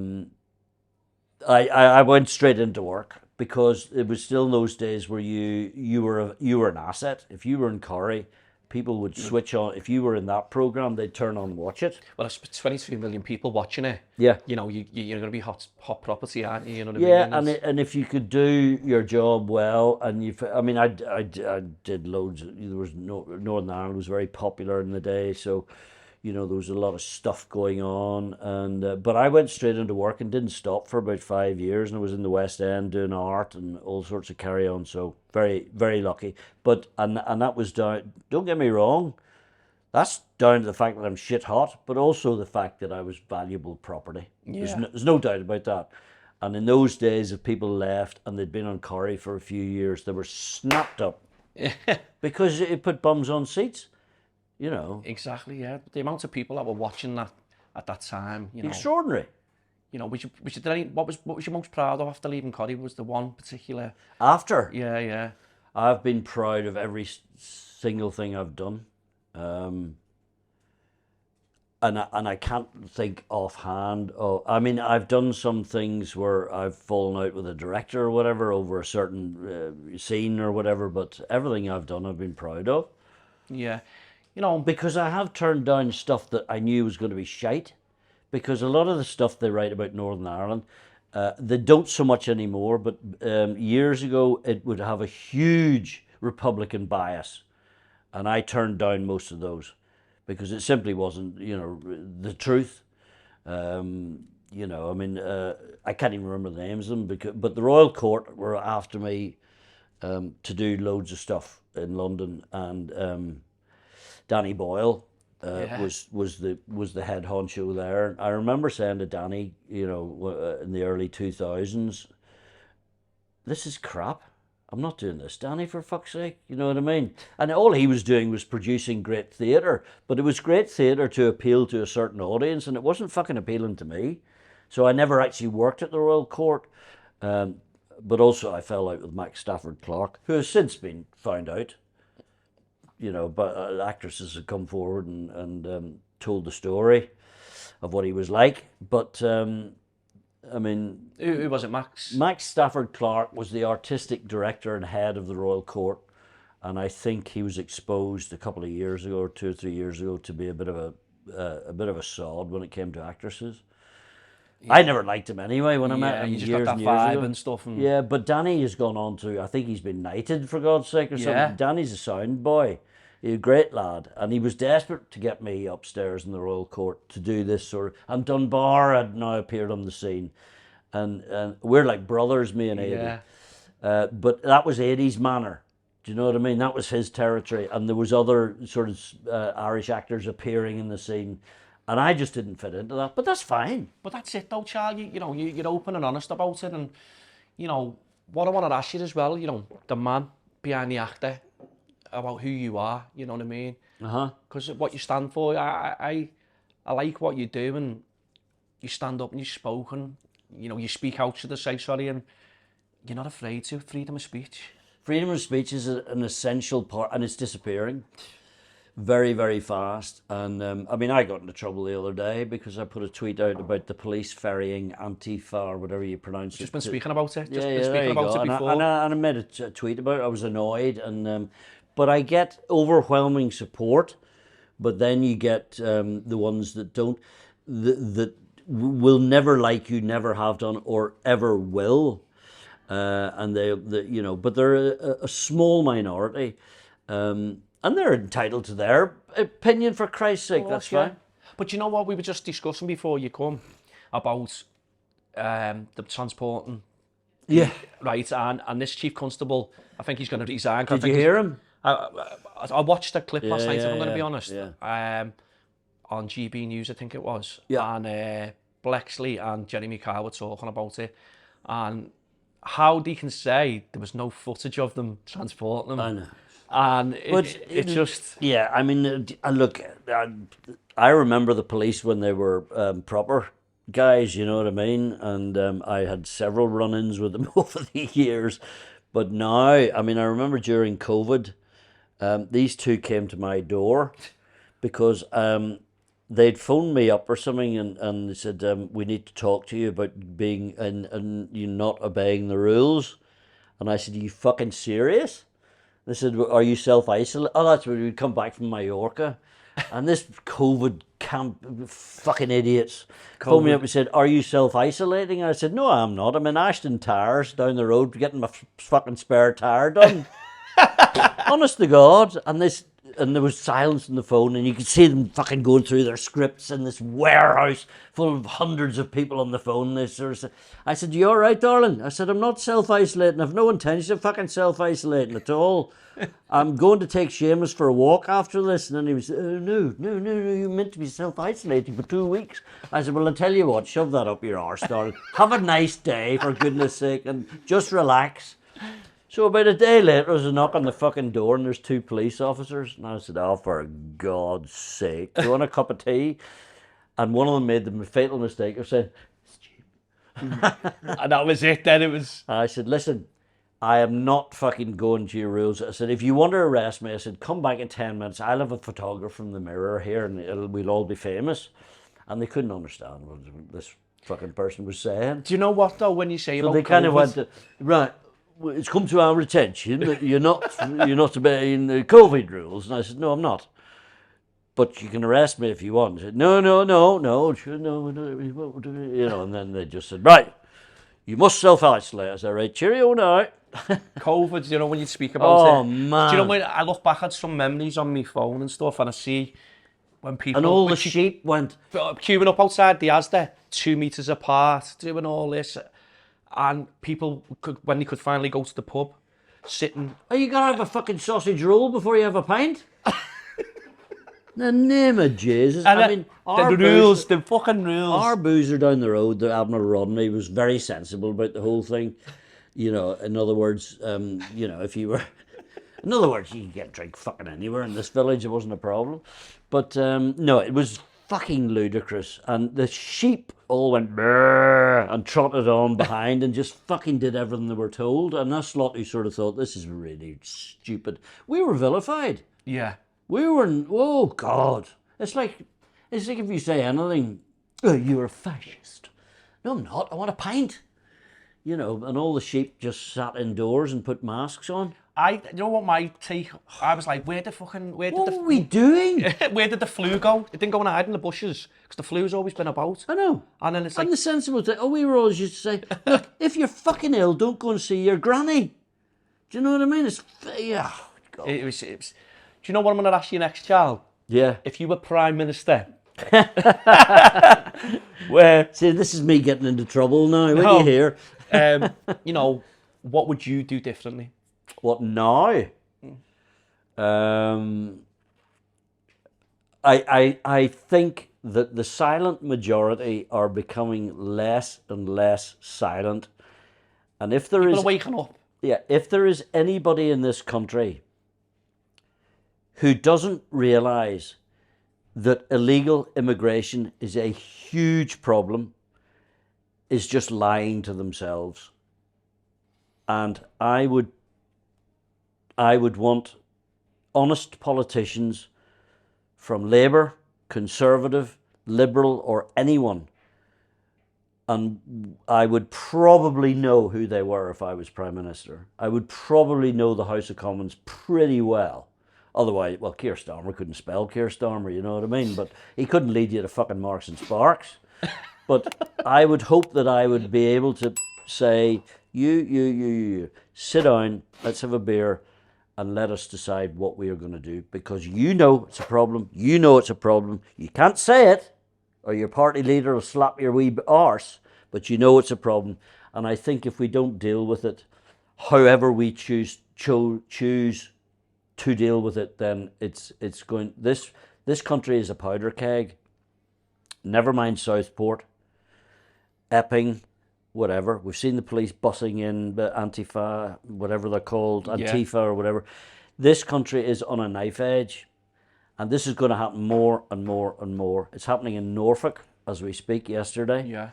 went straight into work, because it was still those days where you were an asset. If you were in Corrie, people would switch on. If you were in that program, they'd turn on and watch it. Well, it's 23 million people watching it. Yeah. You know, you're going to be hot property, aren't you? You know what I I mean? and if you could do your job well, and I mean, I did loads. There was Northern Ireland was very popular in the day, so. You know, there was a lot of stuff going on, and but I went straight into work and didn't stop for about 5 years, and I was in the West End doing art and all sorts of carry on. So very, very lucky. But and that was down. Don't get me wrong, that's down to the fact that I'm shit hot, but also the fact that I was valuable property. Yeah. There's no doubt about that. And in those days, if people left and they'd been on Corrie for a few years, they were snapped up because it put bums on seats. You know. Exactly, yeah. The amount of people that were watching that at that time, you know. Extraordinary. You know, what was you most proud of after leaving Corrie? Was the one particular... After? Yeah. I've been proud of every single thing I've done. And I can't think offhand. I mean, I've done some things where I've fallen out with a director or whatever over a certain scene or whatever, but everything I've done I've been proud of. Yeah. You know, because I have turned down stuff that I knew was going to be shite. Because a lot of the stuff they write about Northern Ireland, they don't so much anymore, but years ago it would have a huge Republican bias. And I turned down most of those because it simply wasn't, you know, the truth. You know, I mean, I can't even remember the names of them, but the Royal Court were after me to do loads of stuff in London, and Danny Boyle was the head honcho there. I remember saying to Danny, you know, in the early 2000s, this is crap. I'm not doing this, Danny, for fuck's sake. You know what I mean? And all he was doing was producing great theatre, but it was great theatre to appeal to a certain audience, and it wasn't fucking appealing to me. So I never actually worked at the Royal Court. But also I fell out with Max Stafford Clark, who has since been found out. You know, but actresses have come forward and told the story of what he was like. But, I mean... Who was it, Max? Max Stafford Clark was the artistic director and head of the Royal Court. And I think he was exposed a couple of years ago, or 2 or 3 years ago, to be a bit of a a bit of a sod when it came to actresses. I never liked him anyway when I met him you just years got and that years vibe ago. and stuff. And Yeah, but Danny has gone on to, I think he's been knighted for God's sake or Yeah. something. Danny's a sound boy. He's a great lad. And he was desperate to get me upstairs in the Royal Court to do this sort of, and Dunbar had now appeared on the scene. And we're like brothers, me and Aidy. yeah, But that was Aidy's manor. Do you know what I mean? That was his territory. And there was other sort of Irish actors appearing in the scene. And I just didn't fit into that. But that's fine. but that's it though, Charlie. You know, you're open and honest about it, and you know what I want to ask you as well. You know, the man behind the actor, about who you are. You know what I mean? Because what you stand for, I like what you do, and you stand up and you spoke, and you know you speak out to the say sorry, and you're not afraid to. Freedom of speech. Freedom of speech is an essential part, and it's disappearing very, very fast. And I mean, I got into trouble the other day because I put a tweet out about the police ferrying Antifa, or whatever you pronounce it. Just been speaking about it. Just Yeah, been speaking about it before. And I made a tweet about it. I was annoyed, and but I get overwhelming support. But then you get the ones that don't, that will never like you, never have done, or ever will. And they, you know, but they're a small minority. And they're entitled to their opinion, for Christ's sake, that's fine. But you know what we were just discussing before you come about the transporting. Yeah. Right, and this chief constable, I think he's going to resign. Did you hear him? I watched the clip last night, if I'm going to be honest. Yeah. On GB News, I think it was. Yeah. And Blexley and Jeremy Carr were talking about it. And how they can say there was no footage of them transporting them. I know. And it just... Yeah, I mean, look, I remember the police when they were proper guys, you know what I mean? And I had several run-ins with them over the years. But now, I mean, I remember during COVID, these two came to my door because they'd phoned me up or something, and they said, we need to talk to you about being and you not obeying the rules. And I said, are you fucking serious? They said, are you self-isolated? Oh, that's when we'd come back from Mallorca. And this COVID camp, fucking idiots, phoned me up and said, are you self-isolating? And I said, no, I'm not. I'm in Ashton Tires down the road getting my fucking spare tire done. Honest to God. And there was silence on the phone, and you could see them fucking going through their scripts in this warehouse full of hundreds of people on the phone. They sort of said, I said, you all right, darling? I said, I'm not self-isolating. I've no intention of fucking self-isolating at all. I'm going to take Seamus for a walk after this. And then he was, no, you meant to be self-isolating for 2 weeks. I said, well, I'll tell you what, shove that up your arse, darling. Have a nice day, for goodness sake, and just relax. So about a day later, there's a knock on the fucking door, and there's two police officers. And I said, oh, for God's sake, do you want a cup of tea? And one of them made the fatal mistake of saying, and that was it then. It was... I said, listen, I am not fucking going to your rules. I said, if you want to arrest me, I said, come back in 10 minutes. I'll have a photographer from the Mirror here, and we'll all be famous. And they couldn't understand what this fucking person was saying. Do you know what, though, when you say so about they kind COVID, of went, right, it's come to our attention that you're not obeying the COVID rules. And I said, no, I'm not. But you can arrest me if you want. I said, no, you know, and then they just said, right, you must self-isolate. I said, right, cheerio now. COVID, you know, when you speak about Oh, it. man. Do you know, when I look back at some memories on my phone and stuff, and I see when people... And all the sheep went... Queuing up outside the Asda, 2 metres apart, doing all this. And people, when they could finally go to the pub, sitting... Are you going to have a fucking sausage roll before you have a pint? The name of Jesus. And I mean, the fucking rules. Our boozer down the road, the Admiral Rodney, was very sensible about the whole thing. You know, in other words, you know, if you were... In other words, you could get drink fucking anywhere in this village. It wasn't a problem. But, no, it was fucking ludicrous. And the sheep all went brrr and trotted on behind and just fucking did everything they were told. And us lot who sort of thought, this is really stupid. We were vilified. Yeah. We were, oh God. It's like if you say anything, oh, you're a fascist. No, I'm not. I want a pint. You know, and all the sheep just sat indoors and put masks on. You know what my take? I was like, where did What were we doing? where did the flu go? It didn't go and hide in the bushes because the flu's always been about. I know. And then it's like, And the sensible thing, we were always used to say, look, if you're fucking ill, don't go and see your granny. Do you know what I mean? Yeah. God. It was. Do you know what I'm going to ask you next, Charles? Yeah. If you were Prime Minister, See, this is me getting into trouble now. What do you hear? you know, what would you do differently? What now? I think that the silent majority are becoming less and less silent, and if there People is are waking up. Yeah, if there is anybody in this country who doesn't realise that illegal immigration is a huge problem, is just lying to themselves. And I would want honest politicians from Labour, Conservative, Liberal, or anyone, and I would probably know who they were if I was Prime Minister. I would probably know the House of Commons pretty well. Otherwise, well, Keir Starmer couldn't spell Keir Starmer, you know what I mean? But he couldn't lead you to fucking Marks and Sparks. But I would hope that I would be able to say, you, sit down, let's have a beer, and let us decide what we are going to do. Because you know it's a problem. You know it's a problem. You can't say it, or your party leader will slap your wee arse, but you know it's a problem. And I think if we don't deal with it, however we choose to deal with it, then it's going. This country is a powder keg. Never mind Southport, Epping, whatever. We've seen the police bussing in the Antifa, whatever they're called, Antifa or whatever. This country is on a knife edge, and this is going to happen more and more and more. It's happening in Norfolk as we speak yesterday. Yeah.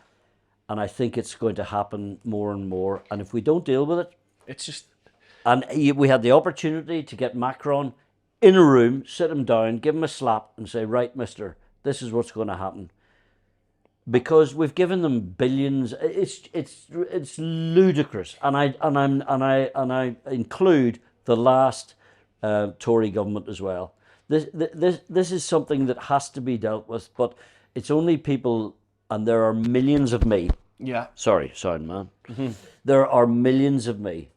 And I think it's going to happen more and more. And if we don't deal with it, it's just. And we had the opportunity to get Macron in a room, sit him down, give him a slap, and say, "Right, Mister, this is what's going to happen." Because we've given them billions. It's ludicrous, and I include the last Tory government as well. This is something that has to be dealt with, but it's only people, and there are millions of me. Yeah. Sorry, sound man. Mm-hmm. There are millions of me.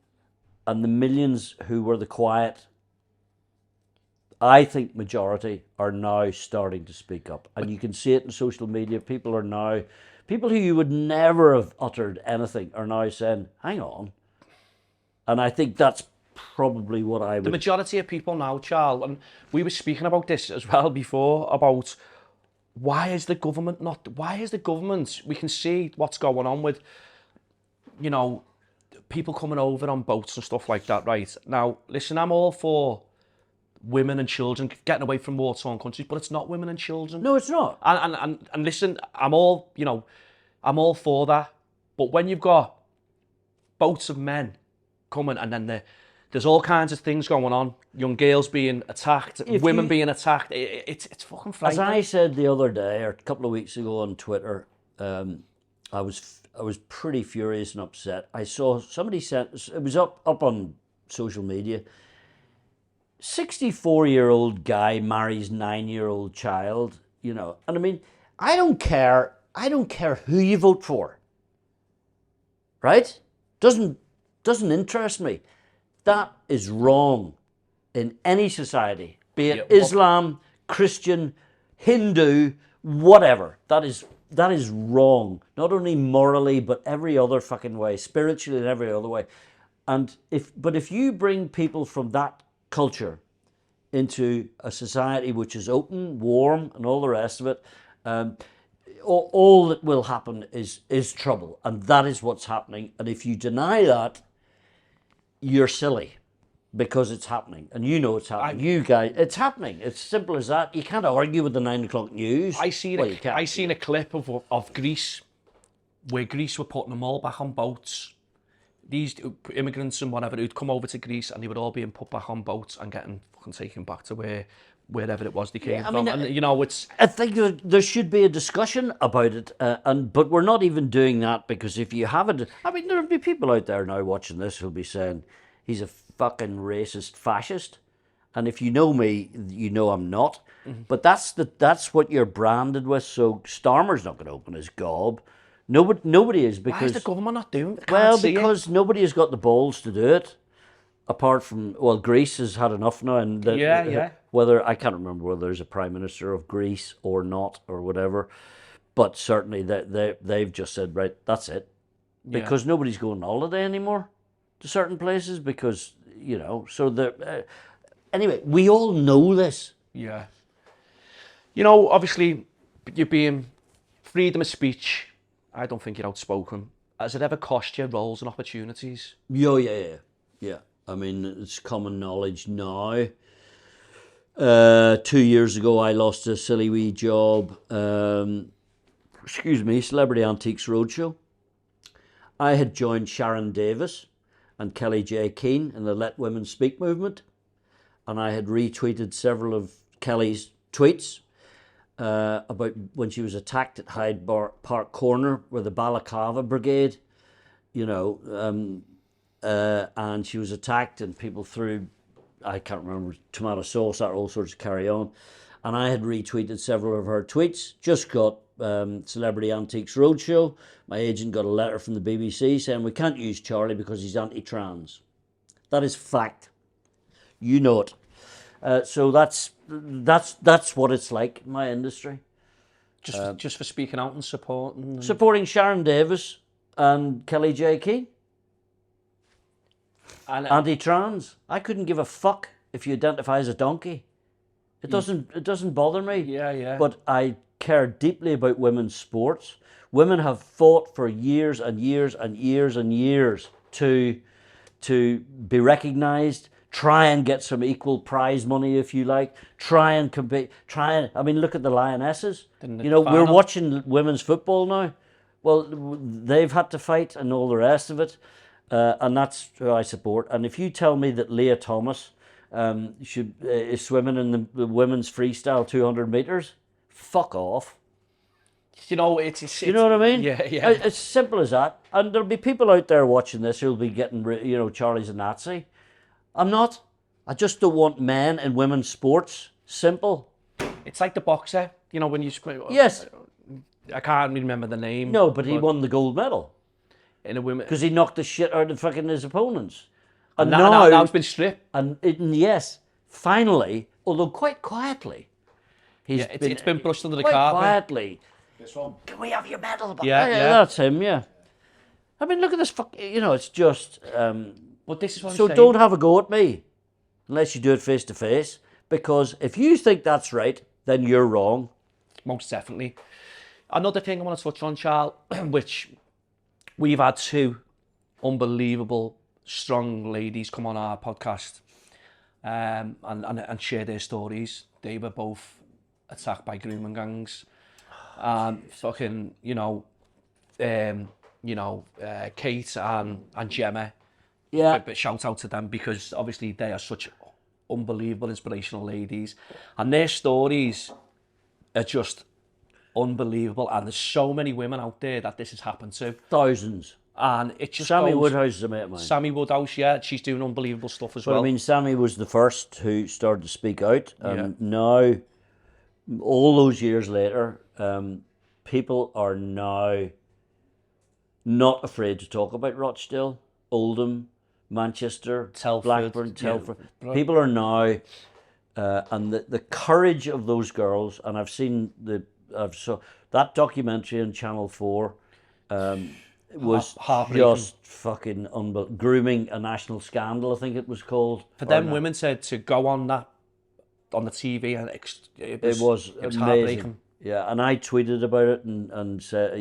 And the millions who were the quiet, I think majority, are now starting to speak up. And you can see it in social media. People who you would never have uttered anything are now saying, hang on. And I think that's probably what I would... The majority of people now, Charles, and we were speaking about this as well before, about why is the government, we can see what's going on with, you know, people coming over on boats and stuff like that, right? Now, listen, I'm all for women and children getting away from war-torn countries, but it's not women and children. No, it's not. And listen, I'm all for that. But when you've got boats of men coming, and then there's all kinds of things going on, young girls being attacked, women being attacked, it's fucking frightening. As I said the other day, or a couple of weeks ago on Twitter, I was pretty furious and upset. I saw somebody sent, it was up on social media, 64-year-old guy marries 9-year-old child, you know. And I mean, I don't care who you vote for. Right? Doesn't interest me. That is wrong in any society, be it Islam, Christian, Hindu, whatever. That is wrong, not only morally, but every other fucking way, spiritually and every other way. And if you bring people from that culture into a society which is open, warm, and all the rest of it, all that will happen is trouble, and that is what's happening. And if you deny that, you're silly, because it's happening, and you know it's happening. You guys, it's happening. It's simple as that. You can't argue with the 9 o'clock news. I seen a clip of Greece, where Greece were putting them all back on boats. These immigrants and whatever who'd come over to Greece, and they were all being put back on boats and getting fucking taken back to wherever it was they came from. And you know, it's. I think there should be a discussion about it, but we're not even doing that, because if you have it, I mean, there'll be people out there now watching this who'll be saying, he's a fucking racist fascist. And if you know me, you know I'm not. But that's what you're branded with. So Starmer's not going to open his gob. Nobody is, because... Why is the government not doing it? Well, because nobody has got the balls to do it. Apart from, well, Greece has had enough now. And whether, I can't remember whether there's a Prime Minister of Greece or not, or whatever. But certainly they've just said, right, that's it. Because nobody's going on holiday anymore to certain places, because, you know, so the... anyway, we all know this. Yeah. You know, obviously, you being freedom of speech, I don't think you're outspoken. Has it ever cost you roles and opportunities? Yeah. I mean, it's common knowledge now. 2 years ago, I lost a silly wee job. Celebrity Antiques Roadshow. I had joined Sharon Davis and Kelly J. Keane in the Let Women Speak movement. And I had retweeted several of Kelly's tweets about when she was attacked at Hyde Park Corner with the Balaclava Brigade, you know, and she was attacked and people threw, I can't remember, tomato sauce or all sorts of carry on. And I had retweeted several of her tweets, just got Celebrity Antiques Roadshow. My agent got a letter from the BBC saying we can't use Charlie because he's anti-trans. That is fact. You know it. So that's what it's like in my industry. Just for speaking out and supporting. Supporting Sharon Davis and Kelly J. Keane. And anti-trans. I couldn't give a fuck if you identify as a donkey. It doesn't bother me. Yeah. But I care deeply about women's sports. Women have fought for years and years and years and years to be recognised. Try and get some equal prize money, if you like. Try and compete. I mean, look at the Lionesses. You know, we're watching women's football now. Well, they've had to fight and all the rest of it. And that's who I support. And if you tell me that Leah Thomas is swimming in the women's freestyle 200 metres, fuck off. You know, you know what I mean? Yeah. It's simple as that. And there'll be people out there watching this who'll be getting, you know, Charlie's a Nazi. I'm not. I just don't want men in women's sports. Simple. It's like the boxer, you know, when you... Yes. I can't remember the name. No, but he won the gold medal. In a women... Because he knocked the shit out of fucking his opponents. And now he's been stripped. And yes, finally, although quite quietly, it's been brushed under the carpet. carpet. Quietly. This one. Can we have your medal back? Yeah. That's him, yeah. I mean, look at this you know, it's just... But this is what so I'm saying. don't have a go at me, unless you do it face to face, because if you think that's right, then you're wrong. Most definitely. Another thing I want to touch on, Charles, which we've had two unbelievable, strong ladies come on our podcast and share their stories. They were both attacked by grooming gangs, and fucking, Kate and Gemma. Yeah. But shout out to them, because obviously they are such unbelievable, inspirational ladies, and their stories are just unbelievable. And there's so many women out there that this has happened to. Thousands. And it just Sammy Woodhouse is a mate of mine. Sammy Woodhouse, yeah, she's doing unbelievable stuff as well. I mean, Sammy was the first who started to speak out, and now, all those years later, people are now not afraid to talk about Rochdale, Oldham, Manchester, Telford, Blackburn, Telford. People are now, and the courage of those girls, and I've seen that documentary on Channel 4 was just fucking unbelievable. Grooming a National Scandal, I think it was called. For them women said to go on the TV, and it was amazing. Yeah, and I tweeted about it and said,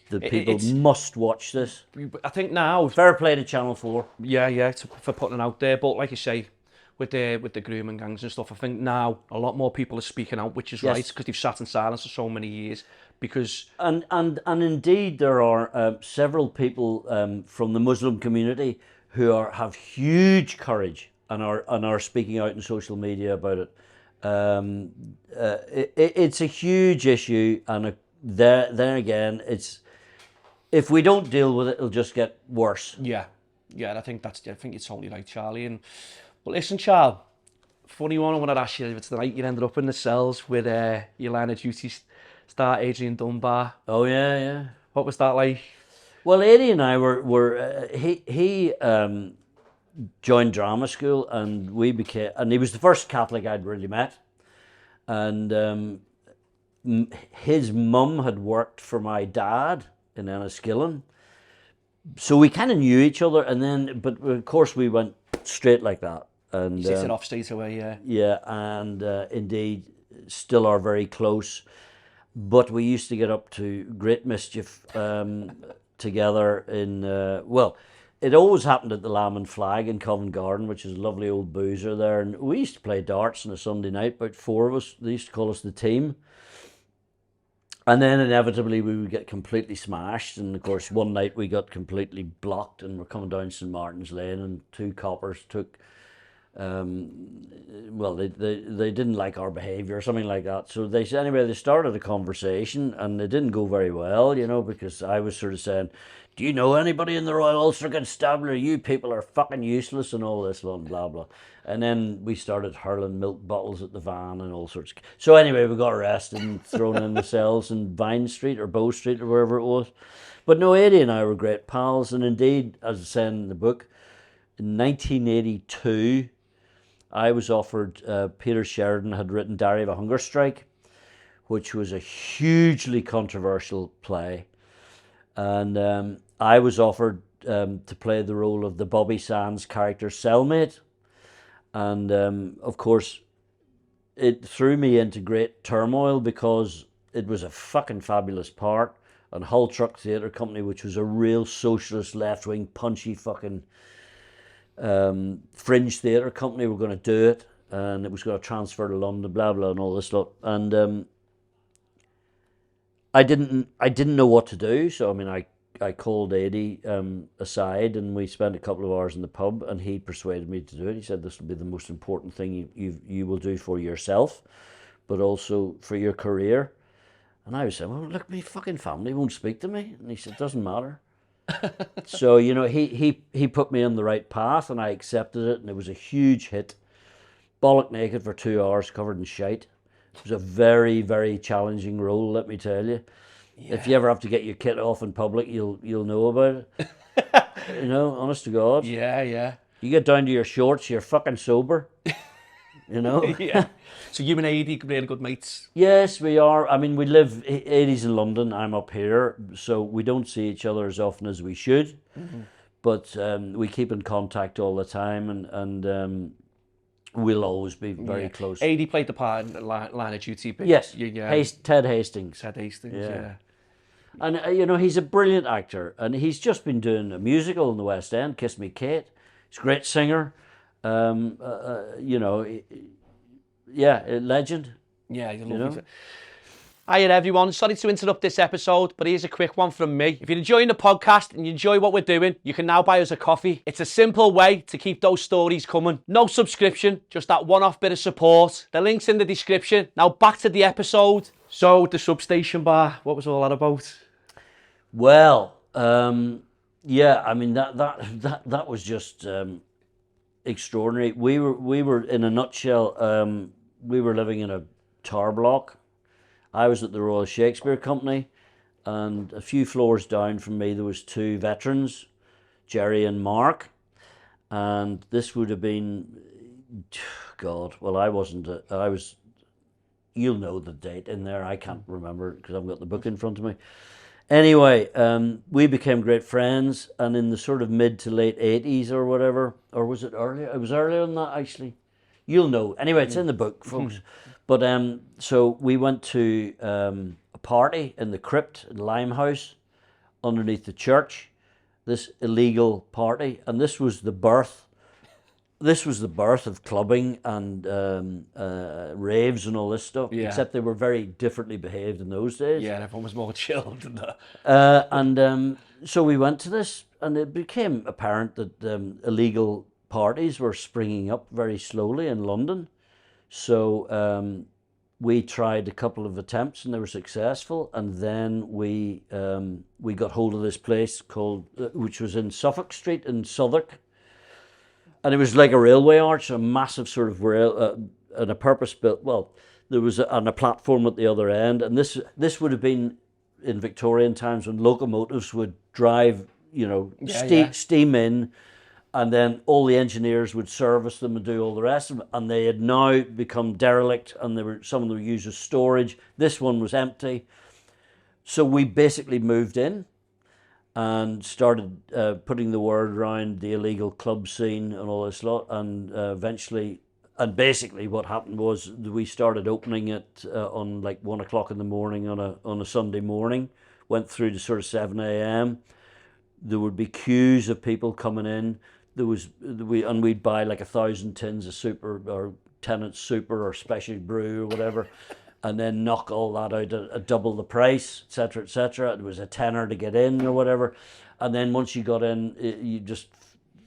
the people must watch this. I think now... Fair play to Channel 4. Yeah, for putting it out there. But like you say, with the grooming gangs and stuff, I think now a lot more people are speaking out, which is right, because they've sat in silence for so many years. Because... And indeed, there are several people from the Muslim community who have huge courage and are speaking out in social media about it. It's a huge issue, and then again, if we don't deal with it, it'll just get worse. Yeah. Yeah, I think you're totally right, Charlie. But listen, Charles, funny one. I wanted to ask you tonight. You ended up in the cells with your line of duty star Adrian Dunbar. Oh yeah. What was that like? Well, Eddie and I were he joined drama school, and he was the first Catholic I'd really met, and his mum had worked for my dad in Enniskillen, so we kind of knew each other, but of course we went straight like that, and You hit it off straight away, yeah. yeah, and indeed still are very close, but we used to get up to great mischief together well, it always happened at the Lamb and Flag in Covent Garden, which is a lovely old boozer there, and we used to play darts on a Sunday night, about 4 of us. They used to call us the team. And then inevitably we would get completely smashed, and of course one night we got completely blocked, and we're coming down St Martin's Lane, and 2 coppers took well, they didn't like our behaviour or something like that. So they started a conversation, and it didn't go very well, because I was sort of saying, do you know anybody in the Royal Ulster Constabulary? You people are fucking useless and all this, blah, blah, blah. And then we started hurling milk bottles at the van and all sorts. So anyway, we got arrested and thrown in the cells in Vine Street or Bow Street or wherever it was. But no, Eddie and I were great pals. And indeed, as I said in the book, in 1982, I was offered, Peter Sheridan had written Diary of a Hunger Strike, which was a hugely controversial play. And I was offered to play the role of the Bobby Sands character cellmate. And of course, it threw me into great turmoil because it was a fucking fabulous part. And Hull Truck Theatre Company, which was a real socialist, left-wing, punchy fucking fringe theatre company, were going to do it. And it was going to transfer to London, blah, blah, and all this lot. And I didn't know what to do, so I mean I called Eddie aside, and we spent a couple of hours in the pub, and he persuaded me to do it. He said this will be the most important thing you will do for yourself, but also for your career. And I was saying, well, look, my fucking family won't speak to me, and he said, doesn't matter. So he put me on the right path, and I accepted it, and it was a huge hit. Bollock naked for 2 hours, covered in shite. It was a very, very challenging role, let me tell you. Yeah. If you ever have to get your kit off in public, you'll know about it. Honest to God. Yeah. You get down to your shorts, you're fucking sober. Yeah. So you and Eddie really good mates? Yes, we are. I mean, we live, Eddie's in London, I'm up here, so we don't see each other as often as we should. Mm-hmm. But we keep in contact all the time, and we'll always be very close. Eddie played the part in Line of Duty. But yes, yeah. Ted Hastings. Ted Hastings, yeah. And, he's a brilliant actor, and he's just been doing a musical in the West End, Kiss Me Kate. He's a great singer. A legend. Yeah, he's a lovely. Hiya everyone, sorry to interrupt this episode, but here's a quick one from me. If you're enjoying the podcast and you enjoy what we're doing, you can now buy us a coffee. It's a simple way to keep those stories coming. No subscription, just that one-off bit of support. The link's in the description. Now back to the episode. So, the substation bar, what was all that about? Well, yeah, I mean, that was just extraordinary. We were in a nutshell, we were living in a tower block. I was at the Royal Shakespeare Company, and a few floors down from me there was 2 veterans, Jerry and Mark, and this would have been, God, well, I was, you'll know the date in there, I can't remember because I've got the book in front of me. Anyway, we became great friends, and in the sort of mid to late 80s or whatever, or was it earlier? It was earlier than that, actually. You'll know. Anyway, it's in the book, folks. But so we went to a party in the crypt in Limehouse underneath the church, this illegal party, and this was the birth of clubbing and raves and all this stuff, except they were very differently behaved in those days. Yeah, everyone was more chilled than that. So we went to this, and it became apparent that illegal parties were springing up very slowly in London. So we tried a couple of attempts and they were successful, and then we got hold of this place called, which was in Suffolk Street in Southwark, and it was like a railway arch, a massive sort of rail, and a purpose-built. Well, there was a platform at the other end, and this would have been in Victorian times when locomotives would drive, steam in, and then all the engineers would service them and do all the rest of it. And they had now become derelict, and some of them were used as storage. This one was empty. So we basically moved in and started putting the word around the illegal club scene and all this lot. And eventually, and basically what happened was we started opening it on like 1 o'clock in the morning on a Sunday morning, went through to sort of 7 a.m. There would be queues of people coming in. We'd buy like 1,000 tins of super or Tennent's super or special brew or whatever, and then knock all that out at double the price, etc., etc. It was a tenner to get in or whatever, and then once you got in, you just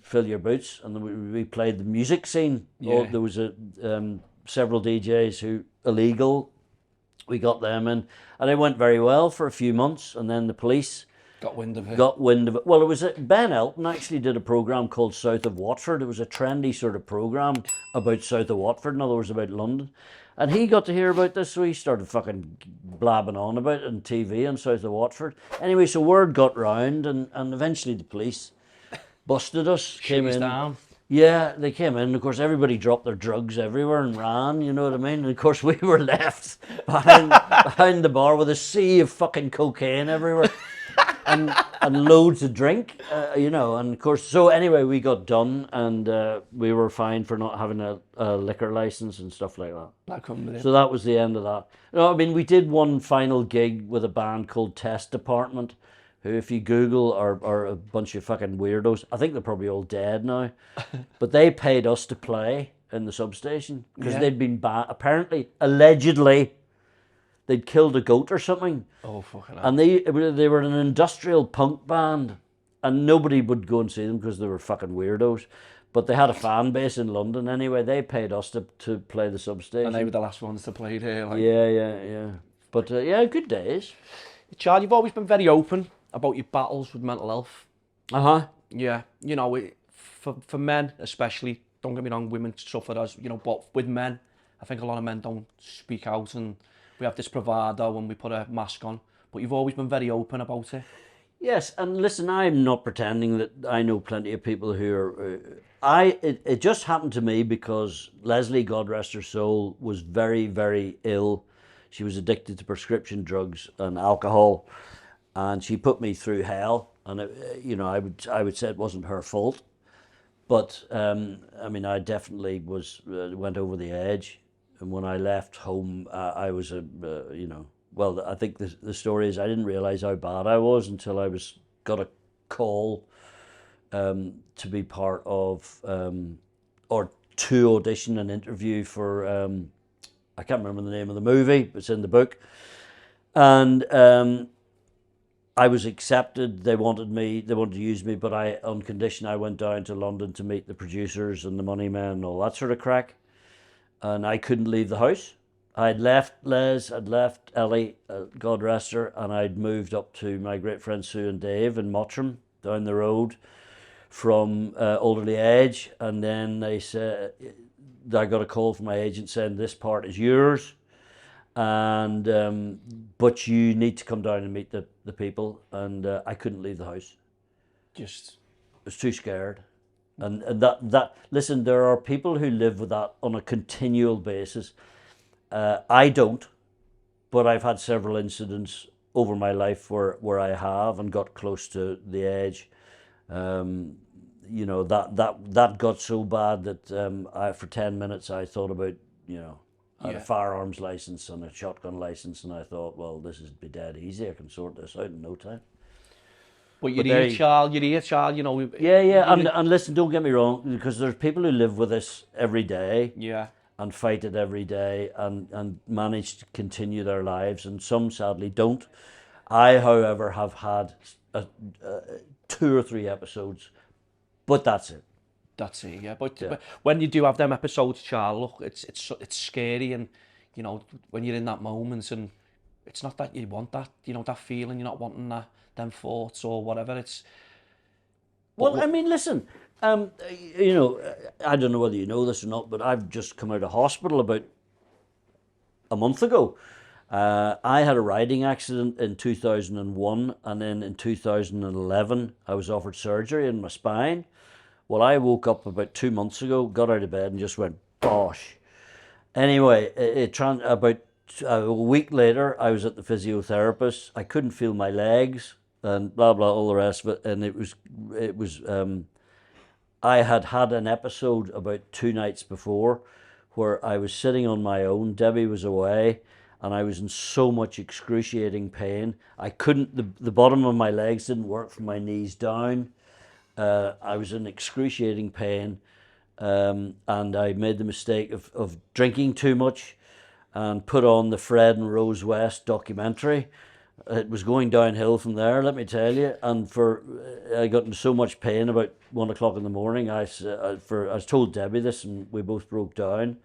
fill your boots, and then we played the music scene. Yeah. There was several DJs who illegal. We got them in, and it went very well for a few months, and then the police got wind of it. Well, it was Ben Elton actually did a programme called South of Watford. It was a trendy sort of programme about South of Watford, in other words, about London. And he got to hear about this, so he started fucking blabbing on about it on TV in South of Watford. Anyway, so word got round, and eventually the police busted us, came in. Down. Yeah, they came in. Of course, everybody dropped their drugs everywhere and ran, you know what I mean? And of course, we were left behind the bar with a sea of fucking cocaine everywhere. And loads of drink, and of course, so anyway, we got done, and we were fined for not having a liquor license and stuff like that. So that was the end of that. No, I mean, we did one final gig with a band called Test Department, who, if you Google, are a bunch of fucking weirdos. I think they're probably all dead now, but they paid us to play in the substation because they'd been apparently, allegedly, they'd killed a goat or something. Oh, fucking hell. And they were an industrial punk band, and nobody would go and see them because they were fucking weirdos. But they had a fan base in London anyway. They paid us to play the substation. And they were the last ones to play here. Like. Yeah. But good days. Charlie, you've always been very open about your battles with mental health. Uh-huh. Yeah, for men especially, don't get me wrong, women suffer as, but with men, I think a lot of men don't speak out, and we have this bravado when we put a mask on, but you've always been very open about it. Yes, and listen, I'm not pretending that I know plenty of people who are... It just happened to me because Leslie, God rest her soul, was very, very ill. She was addicted to prescription drugs and alcohol, and she put me through hell. And I would say it wasn't her fault, but I definitely went over the edge. And when I left home, I was well, I think the story is I didn't realise how bad I was until I got a call to be part of or to audition an interview for I can't remember the name of the movie. It's in the book, and I was accepted. They wanted to use me, but on condition I went down to London to meet the producers and the money men and all that sort of crack. And I couldn't leave the house. I'd left Les, I'd left Ellie, God rest her, and I'd moved up to my great friends Sue and Dave in Mottram, down the road from Alderley Edge. And then they said, I got a call from my agent saying, this part is yours, and but you need to come down and meet the people. And I couldn't leave the house. I was too scared. And that listen, there are people who live with that on a continual basis. I don't, but I've had several incidents over my life where I have and got close to the edge. That got so bad that for 10 minutes I thought about, I had a firearms license and a shotgun license, and I thought, well, this would be dead easy. I can sort this out in no time. But you're here, Charles, Yeah, and listen, don't get me wrong, because there's people who live with this every day. Yeah. And fight it every day and manage to continue their lives, and some sadly don't. I, however, have had 2 or 3 episodes, but that's it. That's it, yeah. But when you do have them episodes, Charles, look, it's scary, and you know, when you're in that moment, and it's not that you want that, you know, that feeling, you're not wanting that, them thoughts or whatever. It's Well, I mean, listen, you know, I don't know whether you know this or not, but I've just come out of hospital about a month ago. I had a riding accident in 2001, and then in 2011, I was offered surgery in my spine. Well, I woke up about 2 months ago, got out of bed, and just went, bosh. Anyway, about a week later, I was at the physiotherapist. I couldn't feel my legs, and blah blah, all the rest of it. And it was. I had an episode about 2 nights before, where I was sitting on my own. Debbie was away, and I was in so much excruciating pain. I couldn't. The bottom of my legs didn't work from my knees down. I was in excruciating pain, and I made the mistake of drinking too much, and put on the Fred and Rose West documentary. It was going downhill from there, let me tell you. And I got in so much pain about 1 o'clock in the morning. I told Debbie this, and we both broke down.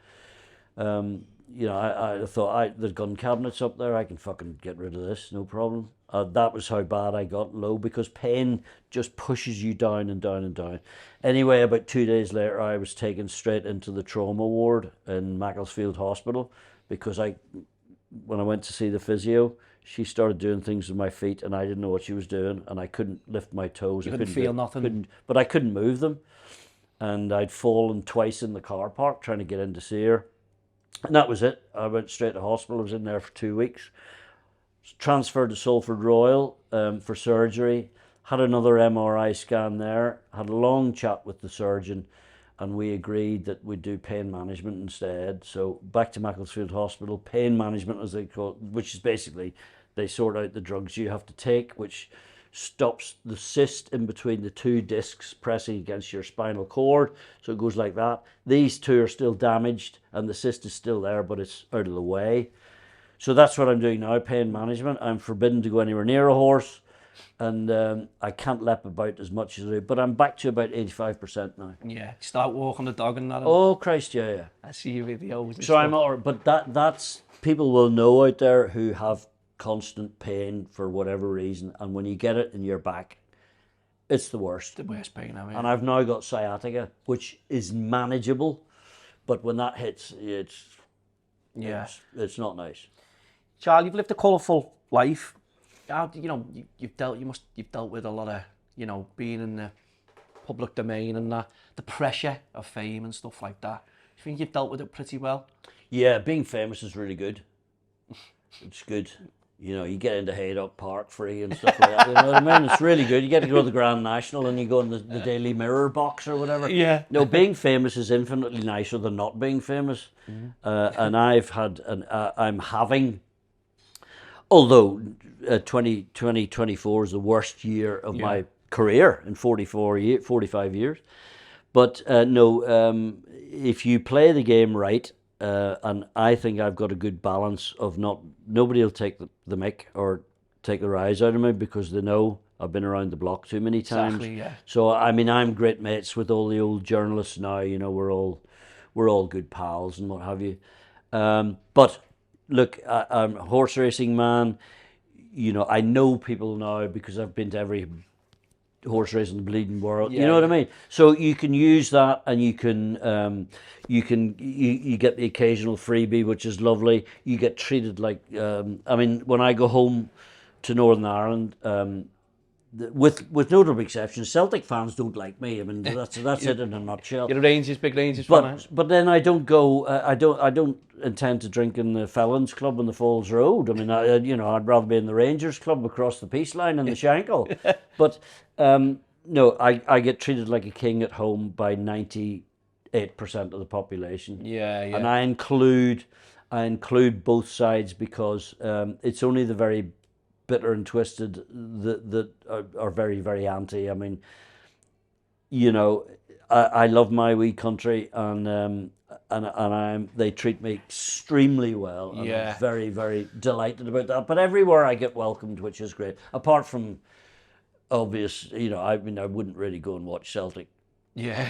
You know, I thought, there's gun cabinets up there, I can fucking get rid of this, no problem. That was how bad I got low, because pain just pushes you down and down and down. Anyway, about 2 days later, I was taken straight into the trauma ward in Macclesfield Hospital, because when I went to see the physio, she started doing things with my feet, and I didn't know what she was doing, and I couldn't lift my toes. You couldn't feel nothing? But I couldn't move them. And I'd fallen twice in the car park trying to get in to see her. And that was it. I went straight to hospital. I was in there for 2 weeks. Transferred to Salford Royal for surgery. Had another MRI scan there. Had a long chat with the surgeon, and we agreed that we'd do pain management instead. So back to Macclesfield Hospital, pain management as they call it, which is basically they sort out the drugs you have to take, which stops the cyst in between the two discs pressing against your spinal cord. So it goes like that. These two are still damaged, and the cyst is still there, but it's out of the way. So that's what I'm doing now, pain management. I'm forbidden to go anywhere near a horse, and I can't lap about as much as I do, but I'm back to about 85% now. Yeah, start walking the dog and that. Oh Christ, yeah. I see your videos. So I'm all right, but that's people will know out there who have constant pain for whatever reason, and when you get it in your back, it's the worst. The worst pain ever. And I've now got sciatica, which is manageable, but when that hits, it's not nice. Charlie, you've lived a colourful life. You've dealt with a lot of, being in the public domain and the pressure of fame and stuff like that. You think you've dealt with it pretty well? Yeah, being famous is really good. It's good. You get into Haydock Park free and stuff like that. You know what I mean? It's really good. You get to go to the Grand National, and you go in the Daily Mirror box or whatever. Yeah. No, being famous is infinitely nicer than not being famous. And I'm having, although 2024 is the worst year of my career in 45 years. But if you play the game right, and I think I've got a good balance of nobody will take the mick or take the rise out of me, because they know I've been around the block too many times. Exactly, yeah. So I mean, I'm great mates with all the old journalists now. We're all good pals and what have you. But look, I'm a horse racing man. I know people now because I've been to every horse race in the bleeding world. You know what I mean? So you can use that, and you get the occasional freebie, which is lovely. You get treated like, when I go home to Northern Ireland, with notable exceptions, Celtic fans don't like me. I mean, that's it in a nutshell. You're a big Rangers fan. But then I don't go. I don't intend to drink in the Felons Club on the Falls Road. I mean, I'd rather be in the Rangers Club across the peace line in the Shankill. But no, I get treated like a king at home by 98% of the population. Yeah. And I include both sides, because it's only the very bitter and twisted that are very, very anti. I mean, I love my wee country, and they treat me extremely well. And I'm very, very delighted about that. But everywhere I get welcomed, which is great. Apart from obvious, I wouldn't really go and watch Celtic. Yeah.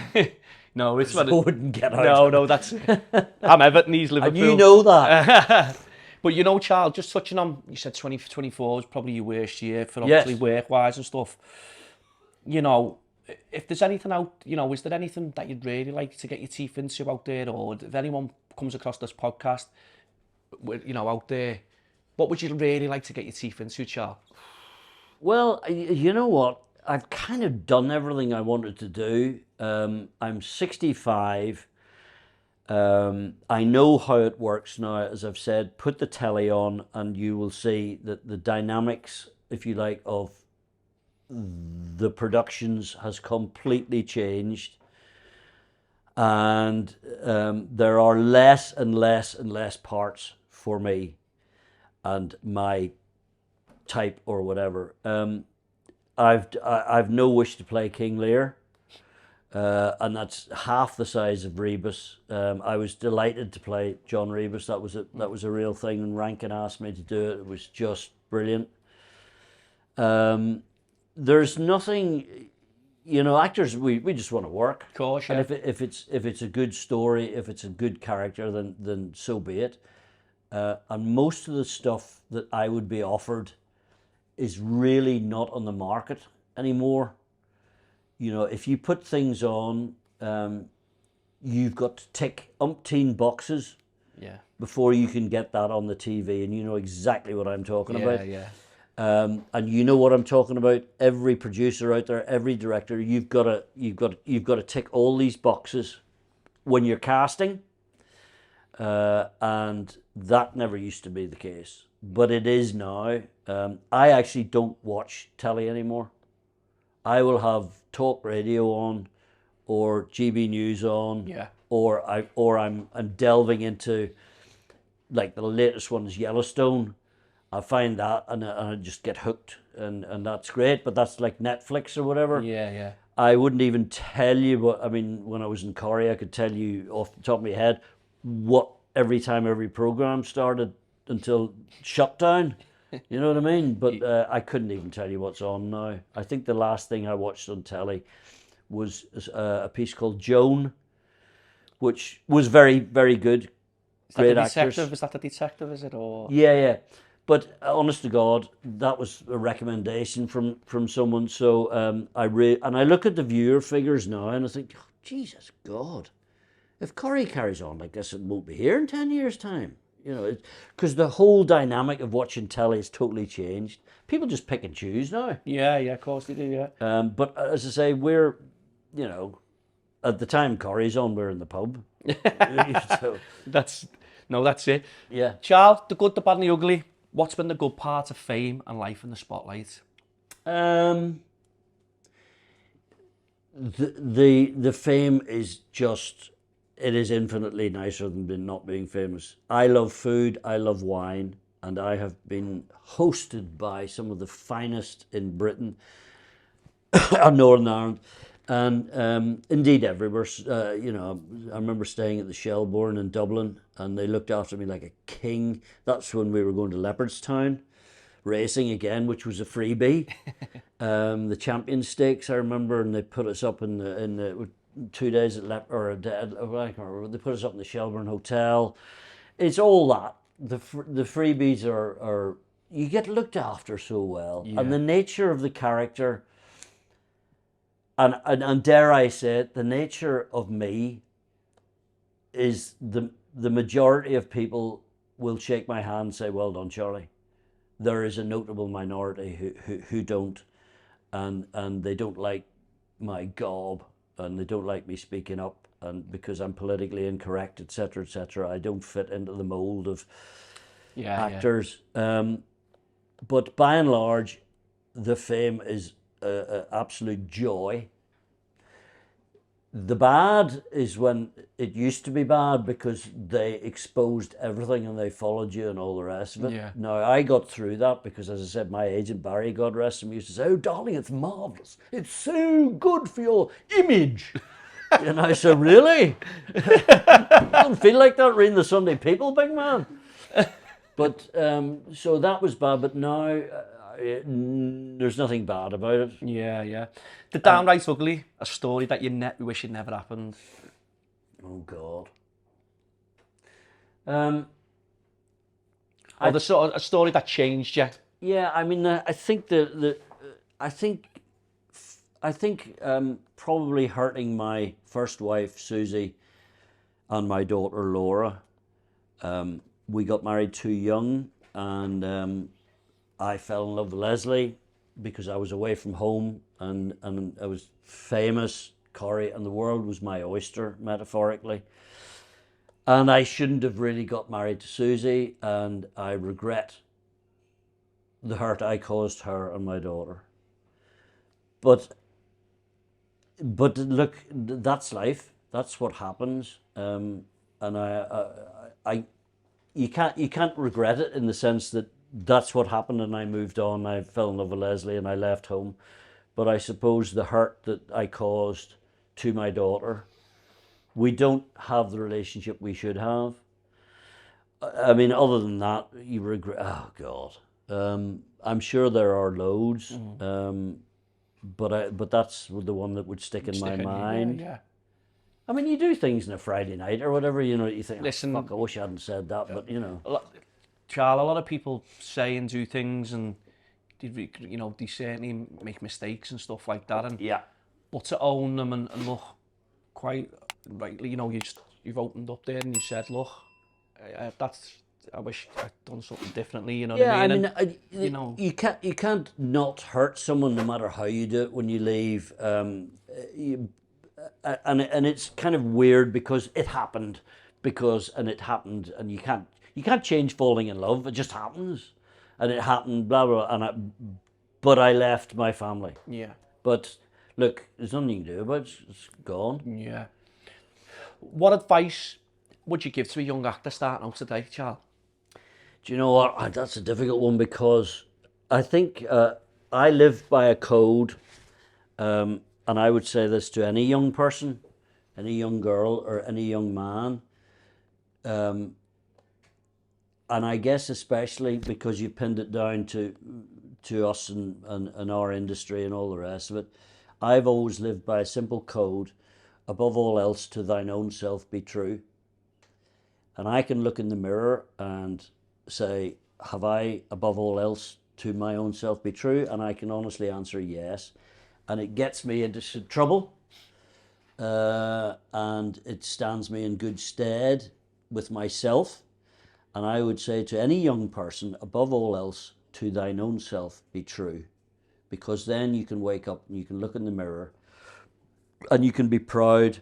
No, it's So I wouldn't get out. No, that's... I'm Everton, he's Liverpool. And you know that. But you know, Charles, just touching on, you said 2024 was probably your worst year for obviously work-wise and stuff. You know, if there's anything out, you know, is there anything that you'd really like to get your teeth into out there, or if anyone comes across this podcast, you know, out there, what would you really like to get your teeth into, Charles? Well, you know what? I've kind of done everything I wanted to do. I'm 65. I know how it works now. As I've said, put the telly on and you will see that the dynamics, if you like, of the productions has completely changed. And there are less and less and less parts for me and my type or whatever. I've no wish to play King Lear. And that's half the size of Rebus. I was delighted to play John Rebus. That was a real thing. And Rankin asked me to do it. It was just brilliant. There's nothing, you know. Actors, we just want to work. Of course, yeah. And if it's a good story, if it's a good character, then so be it. And most of the stuff that I would be offered is really not on the market anymore. You know, if you put things on, you've got to tick umpteen boxes before you can get that on the TV, and you know exactly what I'm talking about. Yeah. And you know what I'm talking about. Every producer out there, every director, you've got to tick all these boxes when you're casting, and that never used to be the case, but it is now. I actually don't watch telly anymore. I will have talk radio on, or GB News on, or I'm delving into, like, the latest one is Yellowstone. I find that and I just get hooked, and that's great. But that's like Netflix or whatever. Yeah. I wouldn't even tell you what. I mean, when I was in Corrie, I could tell you off the top of my head what every time every program started until shutdown. You know what I mean? But I couldn't even tell you what's on now. I think the last thing I watched on telly was a piece called Joan, which was very, very good. Great actors. Is that the detective? Is it, or? Yeah. But honest to God, that was a recommendation from someone. So I look at the viewer figures now, and I think, oh, Jesus God, if Corrie carries on like this, it won't be here in 10 years' time. You know, because the whole dynamic of watching telly has totally changed. People just pick and choose now. Yeah, of course they do, yeah. But as I say, we're, you know, at the time Corrie's on, we're in the pub. So, that's it. Yeah. Charles, the good, the bad and the ugly. What's been the good part of fame and life in the spotlight? The fame is just... It is infinitely nicer than not being famous. I love food, I love wine, and I have been hosted by some of the finest in Britain and Northern Ireland, and indeed everywhere. You know, I remember staying at the Shelbourne in Dublin, and they looked after me like a king. That's when we were going to Leopardstown racing again, which was a freebie. The Champion Stakes, I remember, and they put us up in the 2 days at I can't remember. They put us up in the Shelbourne Hotel. It's all that. The freebies are you get looked after so well, and the nature of the character, and dare I say it, the nature of me is the majority of people will shake my hand and say, "Well done, Charlie." There is a notable minority who don't, and they don't like my gob. And they don't like me speaking up, and because I'm politically incorrect, etc., etc. I don't fit into the mold of actors. But by and large, the fame is an absolute joy. The bad is when it used to be bad because they exposed everything and they followed you and all the rest of it. Yeah. Now, I got through that because, as I said, my agent Barry, God rest him, used to say, "Oh, darling, it's marvellous. It's so good for your image." And I said, "Really? I don't feel like that reading the Sunday People, big man." But, so that was bad, but now there's nothing bad about it. Yeah. The downright ugly, a story that you wish it never happened. Oh God. Or the sort of a story that changed you. Yeah, I mean, I think I think probably hurting my first wife Susie and my daughter Laura. We got married too young, and I fell in love with Leslie because I was away from home, and I was famous, Corrie, and the world was my oyster, metaphorically. And I shouldn't have really got married to Susie, and I regret the hurt I caused her and my daughter. But look, that's life. That's what happens. And I, you can't regret it in the sense that that's what happened, and I moved on. I fell in love with Leslie, and I left home. But I suppose the hurt that I caused to my daughter, we don't have the relationship we should have. I mean, other than that, you regret. Oh God, I'm sure there are loads, but that's the one that would stick in my mind. Yeah. I mean, you do things on a Friday night or whatever, you think, Listen, fuck, I wish I hadn't said that, but Charles, a lot of people say and do things, and they certainly make mistakes and stuff like that. And yeah, but to own them and look, quite rightly, you've opened up there and you said, look, I wish I'd done something differently. You know what I mean? You can't not hurt someone no matter how you do it when you leave. And it's kind of weird because it happened, and you can't change falling in love. It just happens, and it happened, blah blah. But I left my family. Yeah. But look, there's nothing you can do about it. It's gone. Yeah. What advice would you give to a young actor starting out today, Charles? Do you know what? That's a difficult one because I think I live by a code, and I would say this to any young person, any young girl, or any young man. And I guess especially because you pinned it down to us and our industry and all the rest of it, I've always lived by a simple code: above all else, to thine own self be true. And I can look in the mirror and say, have I, above all else, to my own self be true? And I can honestly answer yes. And it gets me into trouble, and it stands me in good stead with myself. And I would say to any young person, above all else, to thine own self be true. Because then you can wake up and you can look in the mirror and you can be proud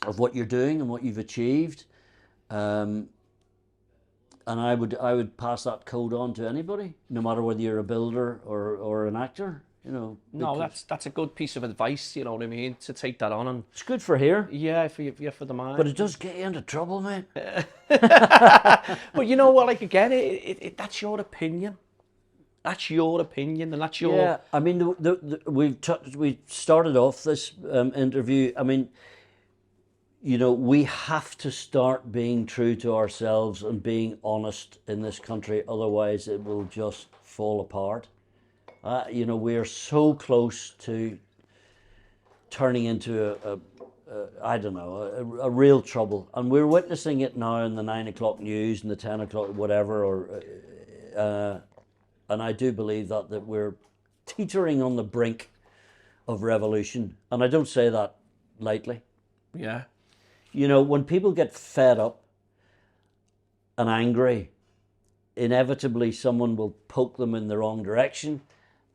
of what you're doing and what you've achieved. And I would pass that code on to anybody, no matter whether you're a builder or an actor. No, that's a good piece of advice. You know what I mean? To take that on, and it's good for here. Yeah, for the mind. But it does get you into trouble, mate. But you know what? Like again, that's your opinion. That's your opinion, and that's your. Yeah, I mean, we started off this interview. I mean, we have to start being true to ourselves and being honest in this country. Otherwise, it will just fall apart. We are so close to turning into a real trouble, and we're witnessing it now in the 9 o'clock news and the 10 o'clock whatever, and I do believe that we're teetering on the brink of revolution, and I don't say that lightly. Yeah. When people get fed up and angry, inevitably someone will poke them in the wrong direction.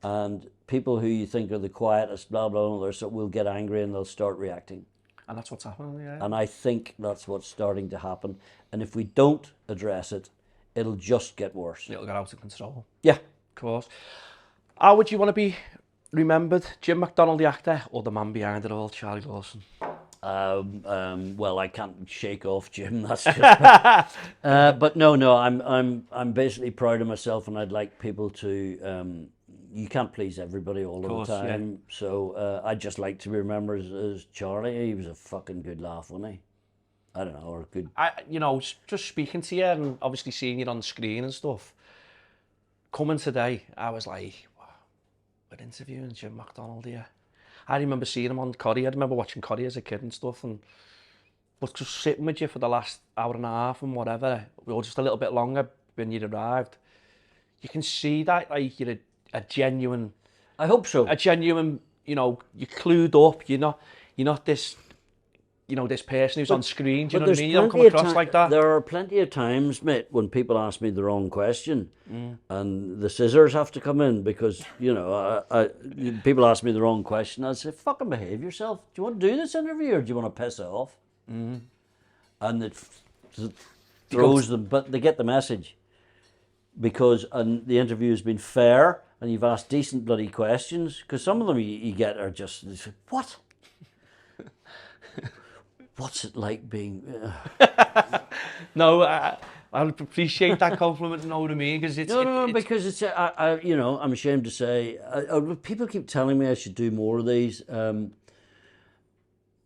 And people who you think are the quietest, blah, blah, blah, so will get angry and they'll start reacting. And that's what's happening, yeah. And I think that's what's starting to happen. And if we don't address it, it'll just get worse. It'll get out of control. Yeah. Of course. How would you want to be remembered? Jim McDonald, the actor, or the man behind it all, Charlie Lawson? Well, I can't shake off Jim. That's just. But no, I'm basically proud of myself, and I'd like people to. You can't please everybody all of the time, yeah. So I'd just like to be remembered as Charlie. He was a fucking good laugh, wasn't he? I don't know, or good. Just speaking to you and obviously seeing you on the screen and stuff. Coming today, I was like, wow, we're interviewing Jim McDonald here. I remember seeing him on Corrie. I remember watching Corrie as a kid and stuff, and but just sitting with you for the last hour and a half and whatever, or just a little bit longer when you'd arrived, you can see that like you're a genuine. I hope so. A genuine, you know, you're clued up. You're not this, you know, this person who's on screen. Do you know what I mean? You don't come across like that. There are plenty of times, mate, when people ask me the wrong question, and the scissors have to come in because, you know, people ask me the wrong question. I say, fucking behave yourself. Do you want to do this interview or do you want to piss off? And it throws them, but they get the message because the interview has been fair and you've asked decent bloody questions. Because some of them you get are just, what? What's it like being... No, I appreciate that compliment, you know what I mean? Because because it's, you know, I'm ashamed to say, people keep telling me I should do more of these.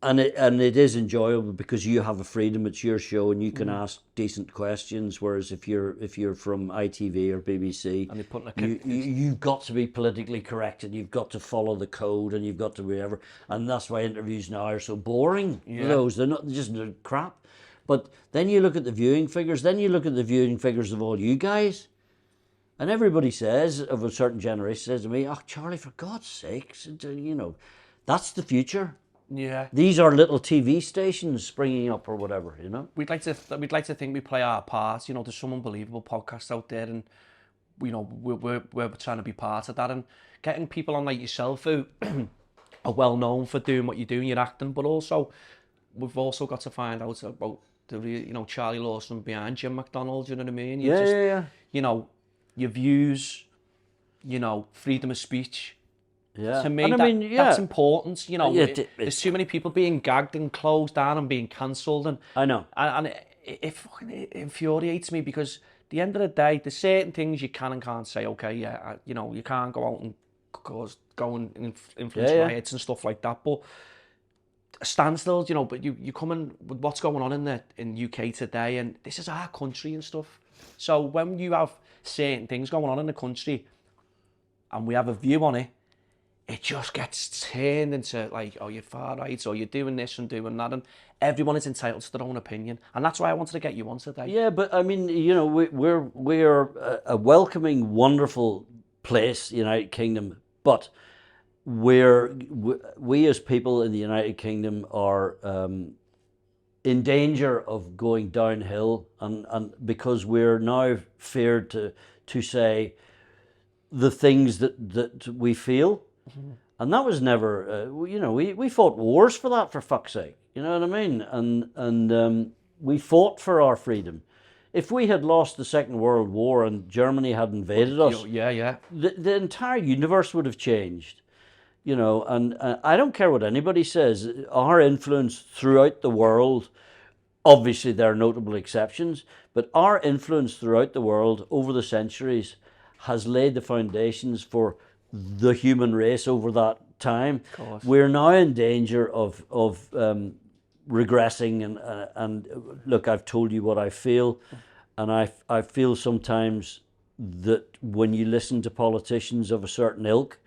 And it is enjoyable because you have a freedom. It's your show, and you can ask decent questions. Whereas if you're from ITV or BBC, and they put you've got to be politically correct, and you've got to follow the code, and you've got to be ever. And that's why interviews now are so boring. Yeah. They're not just crap. But then you look at the viewing figures. Then you look at the viewing figures of all you guys, and everybody says of a certain generation says to me, "Oh, Charlie, for God's sakes, you know, that's the future." Yeah. These are little TV stations springing up or whatever, you know. We'd like to think we play our part. You know, there's some unbelievable podcasts out there, and you know we're trying to be part of that, and getting people on like yourself who are well known for doing what you're doing, you're acting, but also we've also got to find out about the you know Charlie Lawson behind Jim McDonald. You know what I mean? Yeah. You know, your views, you know, freedom of speech. Yeah. To me, that's important. You know, there's too many people being gagged and closed down and being cancelled, and I know, and it fucking infuriates me because at the end of the day, there's certain things you can and can't say. Okay, you know, you can't go out and go and influence riots and stuff like that, but standstills, you know. But you come in with what's going on in UK today, and this is our country and stuff. So when you have certain things going on in the country, and we have a view on it, it just gets turned into like, oh, you're far right, or you're doing this and doing that, and everyone is entitled to their own opinion, and that's why I wanted to get you on today. Yeah, but I mean, you know, we're a welcoming, wonderful place, the United Kingdom, but we as people in the United Kingdom are in danger of going downhill, and because we're now feared to say the things that we feel. And that was never, you know, we fought wars for that, for fuck's sake. You know what I mean? And we fought for our freedom. If we had lost the Second World War and Germany had invaded us, the entire universe would have changed. You know, and I don't care what anybody says. Our influence throughout the world, obviously there are notable exceptions, but our influence throughout the world over the centuries has laid the foundations for the human race over that time. We're now in danger of regressing, and look, I've told you what I feel, and I feel sometimes that when you listen to politicians of a certain ilk,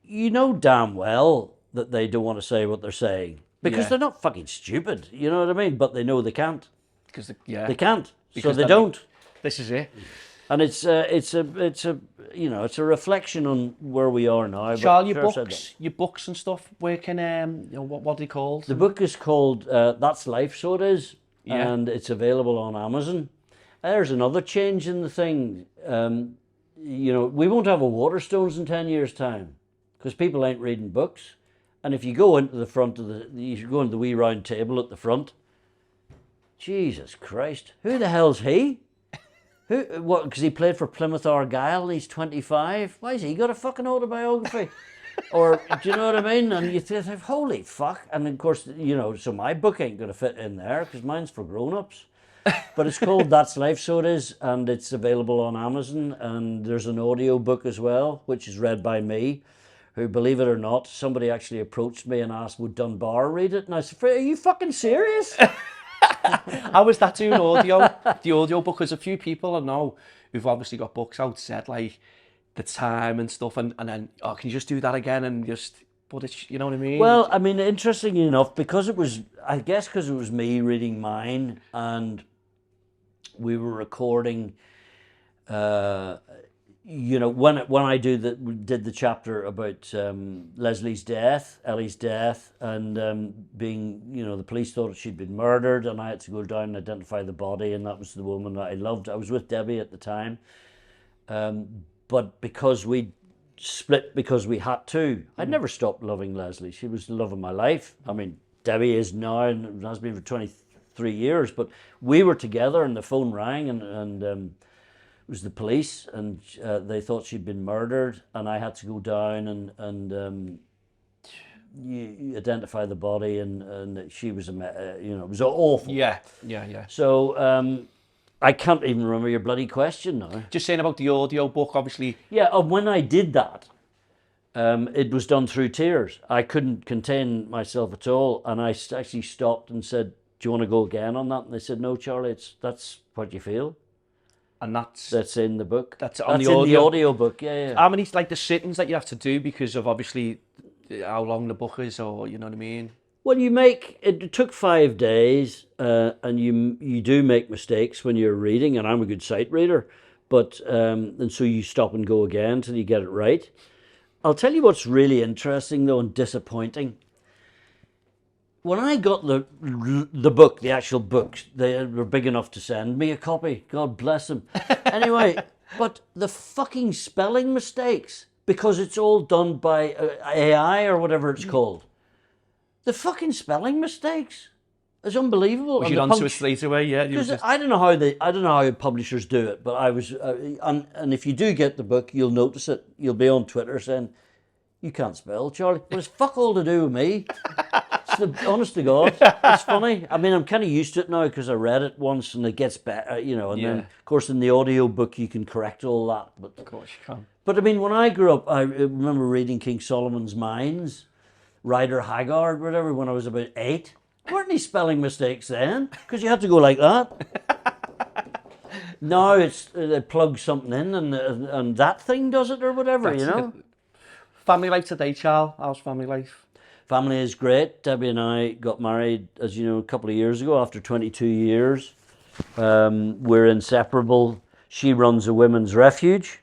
you know damn well that they don't want to say what they're saying because they're not fucking stupid, you know what I mean? But they know they can't. Because they can't, because so they don't. This is it. And it's a you know, it's a reflection on where we are now. Charlie, your books and stuff. Where can you know, what are they called? The book is called That's Life, So It Is, and it's available on Amazon. There's another change in the thing. You know, we won't have a Waterstones in 10 years' time because people ain't reading books. And if you go into the front of you go into the wee round table at the front. Jesus Christ, who the hell's he? What? Because he played for Plymouth Argyle and he's 25. Why has he got a fucking autobiography? Or do you know what I mean? And you think, holy fuck! And of course, you know, so my book ain't going to fit in there because mine's for grown-ups. But it's called That's Life, So It Is, and it's available on Amazon. And there's an audio book as well, which is read by me. Who, believe it or not, somebody actually approached me and asked, would Dunbar read it? And I said, are you fucking serious? How was that doing audio? The audio book, because a few people I know who've obviously got books out said like the time and stuff, and then, oh, can you just do that again? And just, but it's, you know what I mean? Well, I mean, interestingly enough, because it was me reading mine, and we were recording, when I did the chapter about Ellie's death, and being, the police thought she'd been murdered, and I had to go down and identify the body, and that was the woman that I loved. I was with Debbie at the time, but because we split because we had to, I'd never stopped loving Leslie. She was the love of my life. I mean, Debbie is now and has been for 23 years, but we were together and the phone rang, and it was the police, and they thought she'd been murdered, and I had to go down and you identify the body, and she was it was awful. Yeah. So I can't even remember your bloody question now. Just saying about the audio book, obviously. Yeah, when I did that, it was done through tears. I couldn't contain myself at all, and I actually stopped and said, "Do you want to go again on that?" And they said, "No, Charlie, that's what you feel." And that's in the book. That's in the audio book. Yeah. How many, like, the sittings that you have to do because of obviously how long the book is, or you know what I mean? Well, it took 5 days, and you do make mistakes when you're reading, and I'm a good sight reader, but and so you stop and go again till you get it right. I'll tell you what's really interesting though, and disappointing. When I got the book, the actual book, they were big enough to send me a copy. God bless them. Anyway, but the fucking spelling mistakes, because it's all done by AI or whatever it's called. The fucking spelling mistakes is unbelievable. Was you onto it straight away? Yeah. I don't know how publishers do it, but I was, and if you do get the book, you'll notice it. You'll be on Twitter saying, "You can't spell, Charlie." But it's fuck all to do with me. Honest to God, it's funny. I mean, I'm kind of used to it now because I read it once, and it gets better, And then, of course, in the audio book, you can correct all that. But of course you can. But I mean, when I grew up, I remember reading King Solomon's Mines, Rider Haggard, whatever, when I was about 8. Weren't any spelling mistakes then? Because you had to go like that. Now it's they plug something in, and that thing does it or whatever. Family life today, Charles. How's family life? Family is great. Debbie and I got married, as you know, a couple of years ago after 22 years. We're inseparable. She runs a women's refuge,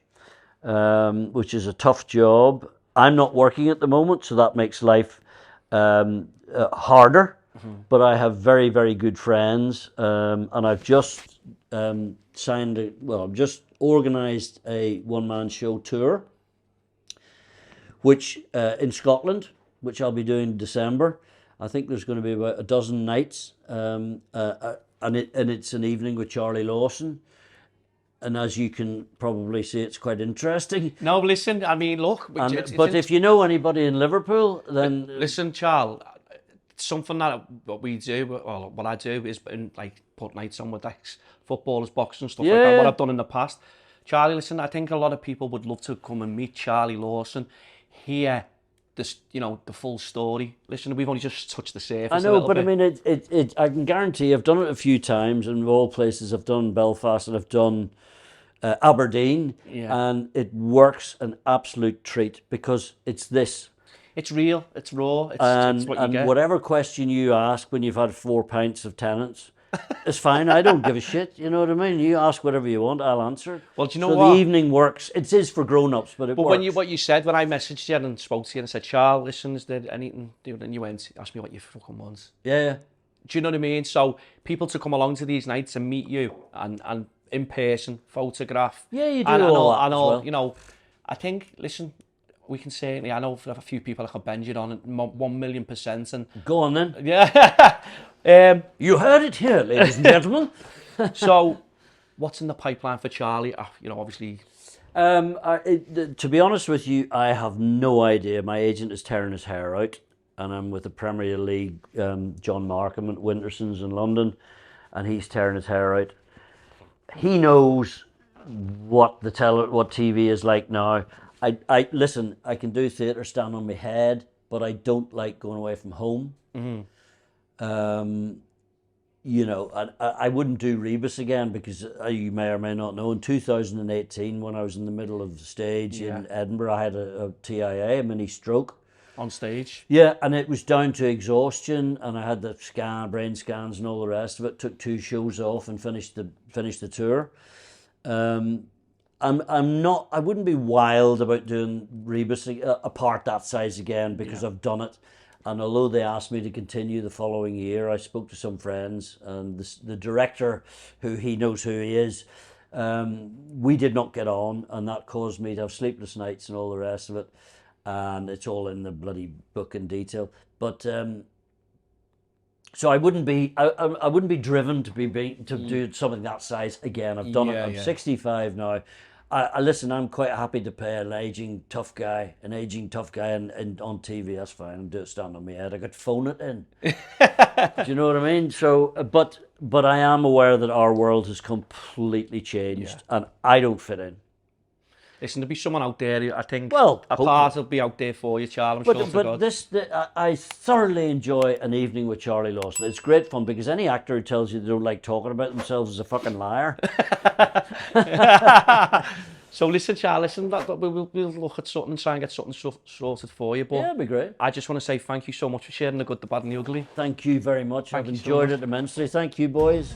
which is a tough job. I'm not working at the moment, so that makes life harder. Mm-hmm. But I have very, very good friends, and I've just I've just organised a one-man show tour, which in Scotland, which I'll be doing in December. I think there's going to be about a dozen nights, and it's an evening with Charlie Lawson. And as you can probably see, it's quite interesting. No, listen, I mean, look. But if you know anybody in Liverpool, then... Listen, Charles, something that what we do, well, what I do is put nights on with footballers, boxing, stuff like that, what I've done in the past. Charlie, listen, I think a lot of people would love to come and meet Charlie Lawson, hear this, the full story. Listen, we've only just touched the surface. I know, but I mean, I can guarantee I've done it a few times, and of all places, I've done Belfast and I've done Aberdeen, and it works an absolute treat because it's this. It's real, it's raw, it's what you get. And whatever question you ask when you've had 4 pints of Tennent's, it's fine. I don't give a shit. You know what I mean? You ask whatever you want, I'll answer. Well, do you know what? So the evening works. It is for grown-ups, but it works. What you said when I messaged you and spoke to you and I said, "Charles, listen, is there anything?" And you went, asked me what you fucking want. Yeah. Do you know what I mean? So people to come along to these nights and meet you and in person, photograph. Yeah, you do all that as well. I think, listen, we can certainly, I know a few people that can bend you on 1,000,000%. And go on then. Yeah. You heard it here, ladies and gentlemen. So, what's in the pipeline for Charlie? Obviously. To be honest with you, I have no idea. My agent is tearing his hair out, and I'm with the Premier League, John Markham at Wintersons in London, and he's tearing his hair out. He knows what TV is like now. I listen, I can do theatre, stand on my head, but I don't like going away from home. Mm-hmm. I wouldn't do Rebus again because you may or may not know, in 2018, when I was in the middle of the stage in Edinburgh, I had a TIA, a mini stroke. on stage. Yeah, and it was down to exhaustion, and I had the brain scans and all the rest of it. Took 2 shows off and finished the tour. I wouldn't be wild about doing Rebus a part that size again, because I've done it. And although they asked me to continue the following year, I spoke to some friends, and the director, who he knows who he is, we did not get on, and that caused me to have sleepless nights and all the rest of it. And it's all in the bloody book in detail. But so I wouldn't be driven to do something that size again. I've done it. I'm 65 now. Listen, I'm quite happy to play an aging tough guy, and on TV. That's fine. I'm doing it stand on my head. I could phone it in. Do you know what I mean? So, but I am aware that our world has completely changed, and I don't fit in. Listen, to be someone out there, I think a part will be out there for you, Charlie. I'm sure. But I thoroughly enjoy an evening with Charlie Lawson. It's great fun, because any actor who tells you they don't like talking about themselves is a fucking liar. So listen, Charlie, we'll look at something and try and get something sorted for you. But yeah, it'd be great. I just want to say thank you so much for sharing the good, the bad and the ugly. Thank you very much. I've enjoyed it immensely. Thank you, boys.